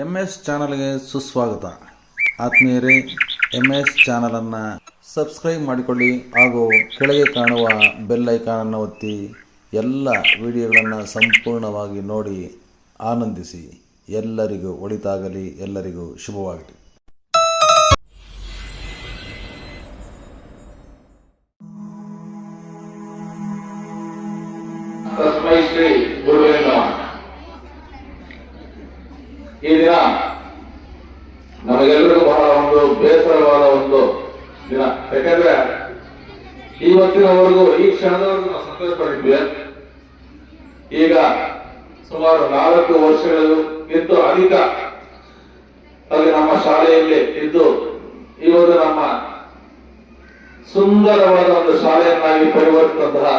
MS ಚಾನಲ್ಗೆ ಸುಸ್ವಾಗತ. ಆತ್ಮೀಯರೇ, MS ಚಾನಲನ್ನು ಸಬ್ಸ್ಕ್ರೈಬ್ ಮಾಡಿಕೊಳ್ಳಿ ಹಾಗೂ ಕೆಳಗೆ ಕಾಣುವ ಬೆಲ್ ಐಕಾನನ್ನು ಒತ್ತಿ ಎಲ್ಲ ವಿಡಿಯೋಗಳನ್ನು ಸಂಪೂರ್ಣವಾಗಿ ನೋಡಿ ಆನಂದಿಸಿ. ಎಲ್ಲರಿಗೂ ಒಳಿತಾಗಲಿ, ಎಲ್ಲರಿಗೂ ಶುಭವಾಗಲಿ. ತಸ್ಮೈ ಶ್ರೀ ಗುರುವೇ ನಮಃ. ಈ ದಿನ ನಮಗೆಲ್ಲರಿಗೂ ಬಹಳ ಒಂದು ಬೇಸರವಾದ ಒಂದು ದಿನ. ಯಾಕಂದ್ರೆ ಇವತ್ತಿನವರೆಗೂ ಈ ಕ್ಷಣದವರೆಗೂ ನಾವು ಸಂತೋಷ ಪಡಿದ್ವಿ. ಈಗ ಸುಮಾರು 4 ವರ್ಷಗಳಿಗಿಂತ ಅಧಿಕ ಅಲ್ಲಿ ನಮ್ಮ ಶಾಲೆಯಲ್ಲಿ ಇದ್ದು ಇವತ್ತು ನಮ್ಮ ಸುಂದರವಾದ ಒಂದು ಶಾಲೆಯನ್ನಾಗಿ ಪರಿವರ್ತಿಸಿದಂತಹ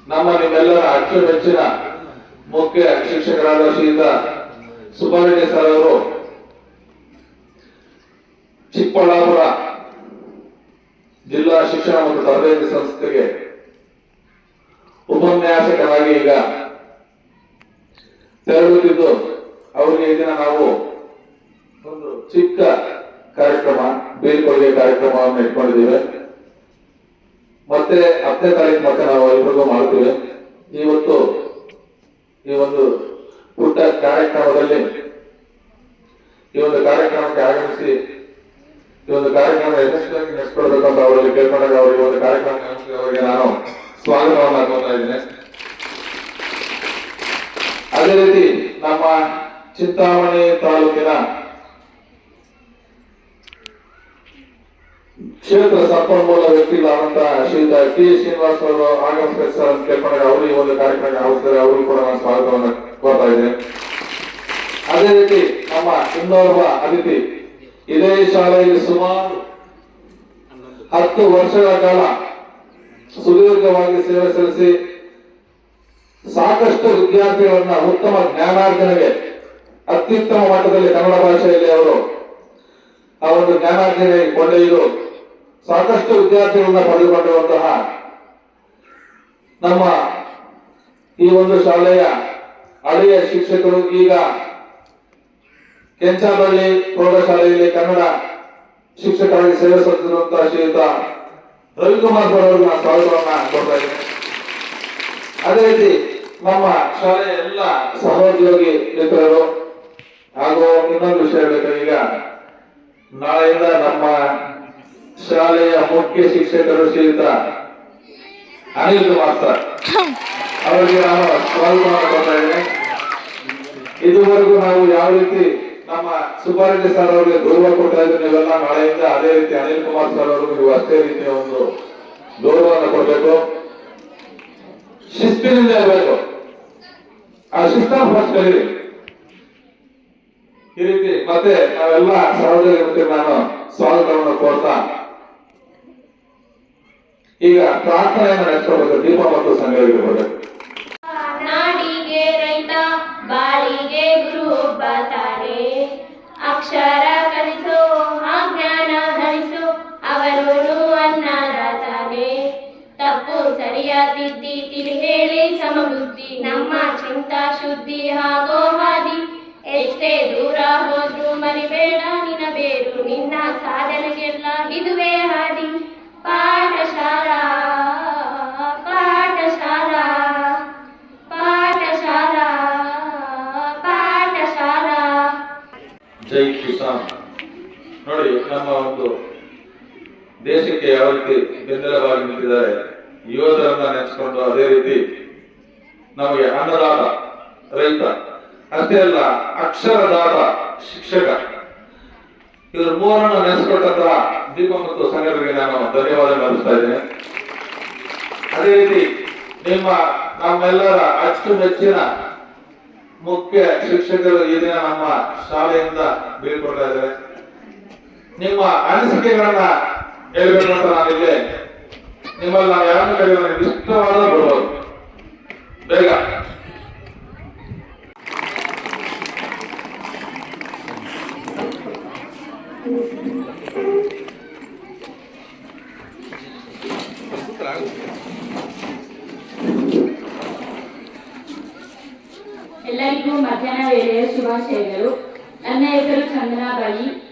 ನಮ್ಮ ನಿಮ್ಮೆಲ್ಲರ ಅಚ್ಚುಮೆಚ್ಚಿನ ಮುಖ್ಯ ಶಿಕ್ಷಕರಾದ ಶ್ರೀಯುತ ಸುಬ್ಬಾರೆಡ್ಡಿ ಸರ್ ಅವರು ಚಿಕ್ಕಬಳ್ಳಾಪುರ ಜಿಲ್ಲಾ ಶಿಕ್ಷಣ ಮತ್ತು ತರಬೇತಿ ಸಂಸ್ಥೆಗೆ ಉಪನ್ಯಾಸಕರಾಗಿ ಈಗ ತೆರಳುತ್ತಿದ್ದು ಅವರಿಗೆ ಈ ದಿನ ನಾವು ಒಂದು ಚಿಕ್ಕ ಕಾರ್ಯಕ್ರಮ, ಬೀಳ್ಕೊಡುಗೆ ಕಾರ್ಯಕ್ರಮವನ್ನು ಇಟ್ಕೊಂಡಿದ್ದೇವೆ. ಮತ್ತೆ 10ನೇ ತಾರೀಕು ಮತ್ತೆ ನಾವು ಇಬ್ಬರಿಗೂ ಮಾಡ್ತೀವಿ. ಇವತ್ತು ಈ ಒಂದು ಪುಟ್ಟ ಕಾರ್ಯಕ್ರಮದಲ್ಲಿ ಈ ಒಂದು ಕಾರ್ಯಕ್ರಮಕ್ಕೆ ಆಗಮಿಸಿ ಈ ಒಂದು ಕಾರ್ಯಕ್ರಮ ಯಶಸ್ವಿಯಾಗಿ ನಡೆಸ್ಕೊಳ್ಬೇಕಂತ ಅವರಲ್ಲಿ ಕೇಳ್ಕೊಂಡಾಗ ಅವರಿಗೆ ಒಂದು ಕಾರ್ಯಕ್ರಮ ಅವರಿಗೆ ನಾನು ಸ್ವಾಗತವನ್ನು ಹಾಕೋತಾ ಇದ್ದೇನೆ. ಅದೇ ರೀತಿ ನಮ್ಮ ಚಿಂತಾಮಣಿ ತಾಲೂಕಿನ ಕ್ಷೇತ್ರ ಸಂಪನ್ಮೂಲ ವ್ಯಕ್ತಿಗಳಾದಂತಹ ಶ್ರೀಯುತ ಟಿ ಶ್ರೀನಿವಾಸ್ ಅವರು ಆಗಮಿಸ್ತಾರೆ ಸರ್ ಅಂತ ಕೇಳ್ಕೊಂಡಾಗ ಅವರು ಈ ಒಂದು ಕಾರ್ಯಕ್ರಮಕ್ಕೆ ಆಗಮಿಸ್ತಾರೆ. ಅವರಿಗೂ ಕೂಡ ನಾನು ಸ್ವಾಗತವನ್ನು ಕೋರ್ತಾ ಇದ್ದೇನೆ. ಅದೇ ರೀತಿ ನಮ್ಮ ಇನ್ನೋರ್ವ ಅತಿಥಿ ಇದೇ ಶಾಲೆಯಲ್ಲಿ ಸುಮಾರು 10 ವರ್ಷಗಳ ಕಾಲ ಸುದೀರ್ಘವಾಗಿ ಸೇವೆ ಸಲ್ಲಿಸಿ ಸಾಕಷ್ಟು ವಿದ್ಯಾರ್ಥಿಗಳನ್ನ ಉತ್ತಮ ಜ್ಞಾನಾರ್ಜನೆಗೆ ಅತ್ಯುತ್ತಮ ಮಟ್ಟದಲ್ಲಿ ಕನ್ನಡ ಭಾಷೆಯಲ್ಲಿ ಅವರು ಆ ಒಂದು ಜ್ಞಾನಾರ್ಜನೆ ಕೊಂಡೊಯ್ದು ಸಾಕಷ್ಟು ವಿದ್ಯಾರ್ಥಿಗಳನ್ನ ಪಡೆದುಕೊಂಡಿರುವಂತಹ ನಮ್ಮ ಈ ಒಂದು ಶಾಲೆಯ ಹಳೆಯ ಶಿಕ್ಷಕರು, ಈಗ ಕೆಂಚನಹಳ್ಳಿ ಪ್ರೌಢಶಾಲೆಯಲ್ಲಿ ಕನ್ನಡ ಶಿಕ್ಷಕರಾಗಿ ಸೇವೆ ಸಲ್ಲಿಸಿರುವಂತಹ ಶ್ರೀಯುತ ರವಿಕುಮಾರ್ ಸರ್ ಅವರಿಗೆ ನಾನು ಸ್ವಾಗತವನ್ನ ಕೊಡ್ತಾ ಇದ್ದೇನೆ. ಅದೇ ರೀತಿ ನಮ್ಮ ಶಾಲೆಯ ಎಲ್ಲ ಸಹೋದ್ಯೋಗಿ ಮಿತ್ರರು ಹಾಗೂ ಇನ್ನೊಂದು ವಿಷಯ ಹೇಳಬೇಕು, ಈಗ ನಾಳೆಯಿಂದ ನಮ್ಮ ಶಾಲೆಯ ಮುಖ್ಯ ಶಿಕ್ಷಕರು ಶ್ರೀಯುತ ಅನಿಲ್ ಕುಮಾರ್ ಸರ್ ಅವರಿಗೆ ನಾನು ಸ್ವಾಗತವನ್ನು ಕೊಡ್ತಾ ಇದ್ದೇನೆ. ಇದುವರೆಗೂ ನಾವು ಯಾವ ರೀತಿ ನಮ್ಮ ಸುಬ್ಬಾರೆಡ್ಡಿ ಸರ್ ಅವರಿಗೆ ಗೌರವ ಕೊಡ್ತಾ ಇದ್ರು, ನೀವೆಲ್ಲ ನಾಳೆಯಿಂದ ಅದೇ ರೀತಿ ಅನಿಲ್ ಕುಮಾರ್ ಸರ್ ಅವರಿಗೂ ನೀವು ಅಷ್ಟೇ ರೀತಿಯ ಒಂದು ಗೌರವವನ್ನು ಕೊಡಬೇಕು. ಶಿಸ್ತಿನಿಂದ ಇರಬೇಕು, ಆ ಶಿಸ್ತನ್ನು ಫಸ್ಟ್ ಕಲೀರಿ. ಈ ರೀತಿ ಮತ್ತೆ ನಾವೆಲ್ಲ ಸಹೋದರಿಗೆ ನಾನು ಸ್ವಾಗತವನ್ನು ಕೋರ್ತಾ ಈಗ ಪ್ರಾರ್ಥನೆಯನ್ನು ನಡೆಸ್ಕೊಳ್ಬೇಕು. ದೀಪ ಮತ್ತು ಸಂಘಗಳಿಗೆ ಬರಬೇಕು. ನಾಡಿಗೆ ರೈತ, ಬಾಳಿಗೆ ಗುರು ಒಬ್ಬ ತಾನೆ. ಅಕ್ಷರ ಕಲಿಸೋ, ಅಜ್ಞಾನ ಹರಿಸೋ, ಅವನು ಅನ್ನದಾತಾನೆ. ತಪ್ಪು ಸರಿಯ ತಿದ್ದಿ ತಿಳಿ ಹೇಳಿ ಸಮಬುದ್ಧಿ, ನಮ್ಮ ಚಿಂತಾ ಶುದ್ಧಿ ಆಗೋ ಹಾದಿ. ಎಷ್ಟೇ ದೂರ ಹೋದ್ರು ಮರಿಬೇಡ ನಿನ್ನ ಬೇರು, ನಿನ್ನ ಸಾಧನೆಗೆಲ್ಲ ಇದುವೇ ಹಾದಿ. ಪಾಠಶಾಲಾ ಪಾಠಶಾಲಾ ಪಾಠಶಾಲಾ ಪಾಠಶಾಲಾ. ಜೈ ಕಿಸಾನ್. ನೋಡಿ, ನಮ್ಮ ಒಂದು ದೇಶಕ್ಕೆ ಯಾವ ರೀತಿ ಬೆನ್ನೆಲುಬಾಗಿ ನಿಂತಿದ್ದಾರೆ ಯೋಧರನ್ನ ನೆನೆಸ್ಕೊಂಡು, ಅದೇ ರೀತಿ ನಮಗೆ ಅನ್ನದಾತ ರೈತ, ಅಷ್ಟೇ ಅಲ್ಲ ಅಕ್ಷರದಾತ ಶಿಕ್ಷಕ, ಇವರು ಮೂರನ್ನು ನೆನೆಸ್ಕೊಟ್ಟಂತಹ ದೀಪ ಮತ್ತು ಸಂಘಟನೆಗೆ ನಾನು ಧನ್ಯವಾದ ಅರ್ಪಿಸ್ತಾ ಇದ್ದೇನೆ. ಅದೇ ರೀತಿ ನಮ್ಮೆಲ್ಲರ ಅಚ್ಚುಮೆಚ್ಚಿನ ಮುಖ್ಯ ಶಿಕ್ಷಕರು ಈ ದಿನ ನಮ್ಮ ಶಾಲೆಯಿಂದ ಬೀಳ್ಕೊಡ್ತಾ ಇದ್ದಾರೆ. ನಿಮ್ಮ ಅನಿಸಿಕೆಗಳನ್ನ ಹೇಳ್ಬೇಕು ಅಂತ ನಾನಿಲ್ಲಿ ನಿಮ್ಮಲ್ಲಿ ನಾವು ಯಾರನ್ನು ಕರೆಯೋಣ, ಇಷ್ಟವಾದ ಬರ್ಬೋದು ಬೇಗ. ಎಲ್ಲರಿಗೂ ಮಧ್ಯಾಹ್ನ ವೇಳೆಯ ಶುಭಾಶಯಗಳು. ನನ್ನ ಹೆಸರು ಚಂದನಾಬಾಯಿ.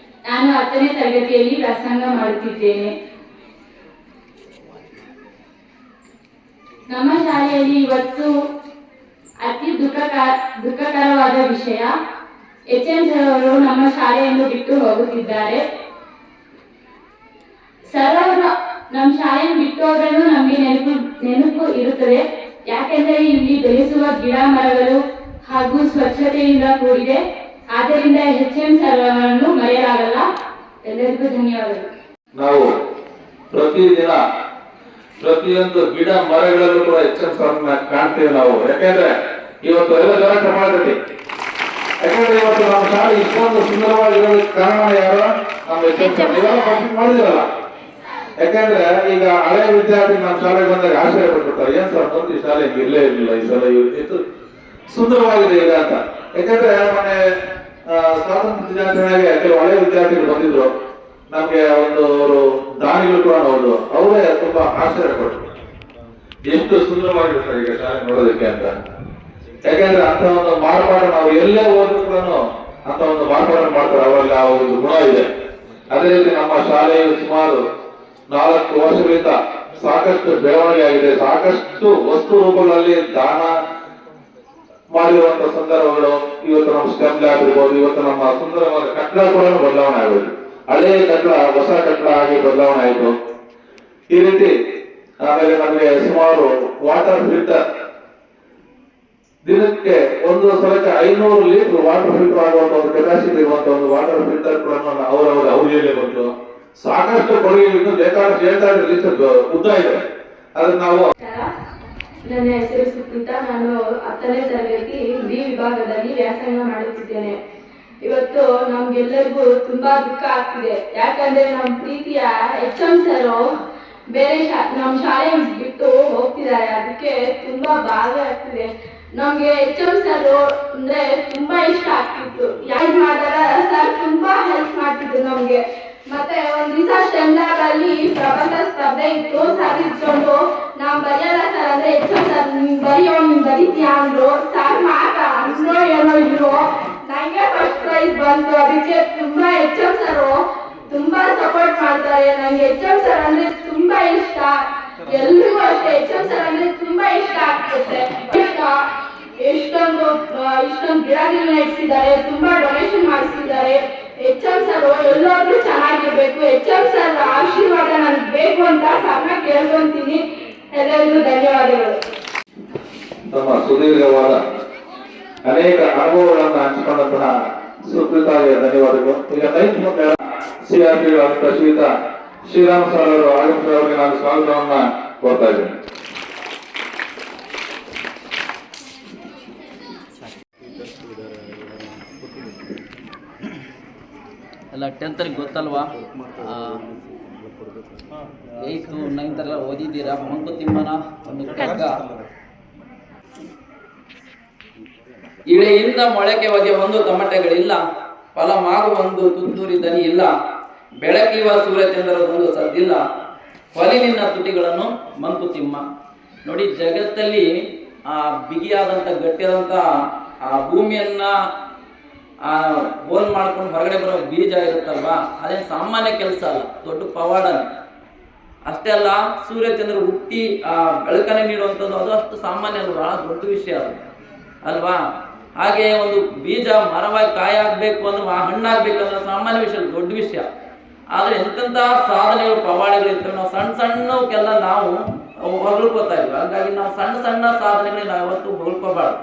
ನಾನು 10ನೇ ತರಗತಿಯಲ್ಲಿ ವ್ಯಾಸಂಗ ಮಾಡುತ್ತಿದ್ದೇನೆ. ನಮ್ಮ ಶಾಲೆಯಲ್ಲಿ ಇವತ್ತು ಅತಿ ದುಃಖಕರವಾದ ವಿಷಯ. HM ಸರ್ ಅವರು ನಮ್ಮ ಶಾಲೆಯನ್ನು ಬಿಟ್ಟು ಹೋಗುತ್ತಿದ್ದಾರೆ. ಸರ್ ಅವರು ನಮ್ಮ ಶಾಲೆಯನ್ನು ಬಿಟ್ಟು ಹೋದ್ರೂ ನಮಗೆ ನೆನಪು ಇರುತ್ತದೆ. ಯಾಕೆಂದರೆ ಇಲ್ಲಿ ಬೆಳೆಸುವ ಗಿಡ ಮರಗಳು ಹಾಗೂ ಸ್ವಚ್ಛತೆಯಿಂದ ಕೂಡಿದೆ. ಆದ್ದರಿಂದ HM ಸರ್ ಅವರನ್ನು ಮರೆಯಲಾಗಲ್ಲ. ಎಲ್ಲರಿಗೂ ಧನ್ಯವಾದಗಳು. ನಾವು ಪ್ರತಿದಿನ ಪ್ರತಿಯೊಂದು ಗಿಡ ಮರಗಳಲ್ಲೂ ಕೂಡ HM ಸರ್ನ ಕಾಣ್ತೇವೆ ನಾವು. ಯಾಕೆಂದ್ರೆ ಇವತ್ತು ಎಲ್ಲ ಜನ ಮಾಡಬೇಕು. ಯಾಕಂದ್ರೆ ಇವತ್ತು ನಮ್ಮ ಶಾಲೆ ಇಷ್ಟೊಂದು ಸುಂದರವಾಗಿರೋದಕ್ಕೆ ಕಾರಣ ಯಾರು? ನಮ್ಮ HM ಸರ್. ನೀವೆಲ್ಲ ಕಂಪ್ಲೀಟ್ ಮಾಡಿದಿರಲ್ಲ. ಯಾಕಂದ್ರೆ ಈಗ ಹಳೆ ವಿದ್ಯಾರ್ಥಿ ನಮ್ಮ ಶಾಲೆಗೆ ಬಂದಾಗ ಆಶ್ಚರ್ಯ ಪಟ್ಬಿಡ್ತಾರೆ, ಏನ್ ಸರ್ ಬಂದು ಈ ಶಾಲೆ ಇಲ್ಲೇ ಇರಲಿಲ್ಲ, ಈ ಸಲ ಎಷ್ಟು ಸುಂದರವಾಗಿದೆ ಈಗ ಅಂತ. ಯಾಕಂದ್ರೆ ಮೊನ್ನೆ ಸ್ವಾತಂತ್ರ್ಯ ದಿನಾಚರಣೆಗೆ ಕೆಲವು ಹಳೆ ವಿದ್ಯಾರ್ಥಿಗಳು ಬಂದಿದ್ರು. ನಮ್ಗೆ ಒಂದು ಅವರು ದಾನಿಗಳು ಕೂಡ ನೋಡಿದ್ರು. ಅವರೇ ತುಂಬಾ ಆಶ್ಚರ್ಯ ಪಟ್ಟರು, ಎಷ್ಟು ಸುಂದರವಾಗಿರ್ತಾರೆ ಈಗ ಶಾಲೆ ನೋಡೋದಕ್ಕೆ ಅಂತ. ಯಾಕಂದ್ರೆ ಅಂತ ಒಂದು ಮಾರ್ಪಾಡು ನಾವು ಎಲ್ಲೇ ಹೋದ್ರು ಕೂಡ ಅಂತ ಒಂದು ಮಾರ್ಪಾಡು ಮಾಡ್ತಾರೆ. ಅವರಲ್ಲಿ ಆ ಒಂದು ಗುಣ ಇದೆ. ಅದೇ ರೀತಿ ನಮ್ಮ ಶಾಲೆಯು ಸುಮಾರು 4 ವರ್ಷಗಳಿಂದ ಸಾಕಷ್ಟು ಬೆಳವಣಿಗೆ ಆಗಿದೆ. ಸಾಕಷ್ಟು ವಸ್ತು ರೂಪಗಳಲ್ಲಿ ದಾನ ಮಾಡಿರುವಂತಹ ಸಂದರ್ಭಗಳು. ಇವತ್ತು ನಮ್ಮ ಸ್ಟೆಮ್ ಲ್ಯಾಬ್ ಇರ್ಬೋದು, ಇವತ್ತು ನಮ್ಮ ಸುಂದರವಾದ ಕಟ್ಟಡ ಕೂಡ ಬದಲಾವಣೆ ಆಗೋದು. ಹಳೆ ಕಟ್ಟಡ ಹೊಸ ಕಟ್ಟಡ ಆಗಿ ಬದಲಾವಣೆ ಆಯಿತು. ಈ ರೀತಿ ಆಮೇಲೆ ನಮಗೆ ಸುಮಾರು ವಾಟರ್ ಫಿಲ್ಟರ್ ದಿನಕ್ಕೆ ಒಂದು ಸಲಕ್ಕೆ 500 ಲೀಟರ್ ವಾಟರ್ ಫಿಲ್ಟರ್ ಆಗುವಂತ ಒಂದು ಕೆಪಾಸಿಟಿ ಇರುವಂತಹ ಒಂದು ವಾಟರ್ ಫಿಲ್ಟರ್ ಕೂಡ ಅವರವರ ಅವಧಿಯಲ್ಲೇ ಬಂತು. ಸಾಕಷ್ಟು ಕೊಡುಗೆಗಳು ಬೇಕಾದಷ್ಟು ಹೇಳ್ತಾ ಇದ್ರೆ ಉದ್ದ ಇದೆ. ಅದನ್ನ ನಾವು. ನನ್ನ ಹೆಸರು ಸುಪ್ರೀತಾ. ನಾನು 10ನೇ ತರಗತಿ B ವಿಭಾಗದಲ್ಲಿ ವ್ಯಾಸಂಗ ಮಾಡುತ್ತಿದ್ದೇನೆ. ಇವತ್ತು ನಮ್ಗೆಲ್ಲರಿಗೂ ತುಂಬಾ ದುಃಖ ಆಗ್ತಿದೆ. ಯಾಕಂದ್ರೆ ನಮ್ಮ ಪ್ರೀತಿಯ HM ಸರ್ ಬೇರೆ ನಮ್ಮ ಶಾಲೆ ಬಿಟ್ಟು ಹೋಗ್ತಿದ್ದಾರೆ. ಅದಕ್ಕೆ ತುಂಬಾ ಬಾಧ ಆಗ್ತಿದೆ. ನಮ್ಗೆ HM ಸರ್ ಅಂದ್ರೆ ತುಂಬಾ ಇಷ್ಟ ಆಗ್ತಿತ್ತು. ಯಾರು ಮಾಡಿದಾಗ ಸರ್ ತುಂಬಾ ಹೆಲ್ಪ್ ಮಾಡ್ತಿದ್ರು ನಮ್ಗೆ. ಮತ್ತೆ ಒಂದ್ ದಿವಸ ಸ್ಟೆಮ್ ಲ್ಯಾಬ್ ಅಲ್ಲಿ ಪ್ರಬಂಧ ಸ್ಪರ್ಧೆ ಇತ್ತು. ಸರ್ ಇಟ್ಕೊಂಡು ನಾವ್ ಬರೆಯಲ್ಲ ಸರ್ ಅಂದ್ರೆ HM ಸರ್ ನೀನ್ ಬರೀತೀಯಾ ಅಂದ್ರು. ಸರ್ ಮಾತ್ರ ಅಂದ್ರೋ ಏನೋ ಇದ್ರು, ನಂಗೆ ಫಸ್ಟ್ ಪ್ರೈಸ್ ಬಂತು. ಅದಕ್ಕೆ ತುಂಬಾ HM ಸರ್ ತುಂಬಾ ಸಪೋರ್ಟ್ ಮಾಡ್ತಾರೆ. ನಂಗೆ HM ಸರ್ ಅಂದ್ರೆ ತುಂಬಾ ಇಷ್ಟ. ಎಲ್ರಿಗೂ ಅಷ್ಟೇ HM ಸರ್ ಅಂದ್ರೆ ತುಂಬಾ ಇಷ್ಟ ಆಗ್ತದೆ. ಎಷ್ಟೊಂದು ಗಿಡಗಳನ್ನ ಇಡ್ಸಿದ್ದಾರೆ, ತುಂಬಾ ಡೊನೇಷನ್ ಮಾಡಿಸಿದ್ದಾರೆ. HM ಸರ್ ಎಲ್ಲಾದ್ರೂ ಚೆನ್ನಾಗಿರ್ಬೇಕು. HM ಸರ್ ಆಶೀರ್ವಾದ ನನಗೆ ಬೇಕು ಅಂತ ಸರ್ನ ಕೇಳ್ಕೊಂತೀನಿ. ಎಲ್ಲರಿಗೂ ಧನ್ಯವಾದಗಳು. ತಮ್ಮ ಸುದೀರ್ಘವಾದ ಅನೇಕ ಅನುಭವಗಳನ್ನು ಹಂಚಿಕೊಂಡಂತಹ ಸುಪ್ರೀತಾಗೆ ಧನ್ಯವಾದಗಳು. ಈಗ CRP ಶ್ರೀಯುತ ಶ್ರೀರಾಮ್ ಸರ್ ಅವರು ಆಗಮಿಸಿದವರಿಗೆ ನಾನು ಸ್ವಾಗತವನ್ನ ಕೋರ್ತಾ ಇದ್ದೇನೆ. ಎಲ್ಲ 10th ಗೊತ್ತಲ್ವಾ, 8th 9th ಎಲ್ಲ ಓದಿದ್ದೀರಾ. ಮಂಕುತಿಮ್ಮನ ಒಂದು ಕಗ್ಗ, ಇಳೆಯಿಂದ ಮೊಳಕೆ ಹೊಗೆ ಒಂದು ತಮಟೆಗಳಿಲ್ಲ, ಫಲ ಮಾಗುವೊಂದು ತುತ್ತೂರಿ ದನಿ ಇಲ್ಲ, ಬೆಳಕಿವ ಸೂರ್ಯಚಂದ್ರದೊಂದು ಸದ್ದಿಲ್ಲ, ಹೊಲಿನಿನ್ನ ತುಟಿಗಳನ್ನು ಮಂಕುತಿಮ್ಮ. ನೋಡಿ, ಜಗತ್ತಲ್ಲಿ ಬಿಗಿಯಾದಂಥ ಗಟ್ಟಿಯಾದಂಥ ಆ ಭೂಮಿಯನ್ನ ಹೋಲ್ ಮಾಡ್ಕೊಂಡು ಹೊರಗಡೆ ಬರೋ ಬೀಜ ಇರುತ್ತಲ್ವಾ, ಅದೇನು ಸಾಮಾನ್ಯ ಕೆಲಸ ಅಲ್ಲ, ದೊಡ್ಡ ಪವಾಡನೆ. ಅಷ್ಟೇ ಅಲ್ಲ, ಸೂರ್ಯಚಂದ್ರ ಹುಟ್ಟಿ ಬೆಳಕನೆ ನೀಡುವಂಥದ್ದು ಅದು ಅಷ್ಟು ಸಾಮಾನ್ಯ ಅಲ್ಲ, ಬಹಳ ದೊಡ್ಡ ವಿಷಯ ಅದು ಅಲ್ವಾ. ಹಾಗೆ ಒಂದು ಬೀಜ ಮರವಾಗಿ ಕಾಯಿ ಆಗ್ಬೇಕು ಅಂದ್ರೆ ಹಣ್ಣಾಗ್ಬೇಕಂದ್ರೆ ಸಾಮಾನ್ಯ ವಿಷಯ, ದೊಡ್ಡ ವಿಷಯ. ಆದ್ರೆ ಎಂತೆಂಥ ಸಾಧನೆಗಳು ಪವಾಡಗಳು ಇರ್ತವೆ. ನಾವು ಸಣ್ಣಕ್ಕೆಲ್ಲ ನಾವು ಹೊಗಳ್ಕೋತಾ ಇದ್ವಿ. ಹಾಗಾಗಿ ನಾವು ಸಣ್ಣ ಸಾಧನೆಗಳಿಗೆ ನಾವು ಯಾವತ್ತೂ ಹೊಗಳ್ಕೋಬಾರ್ದು.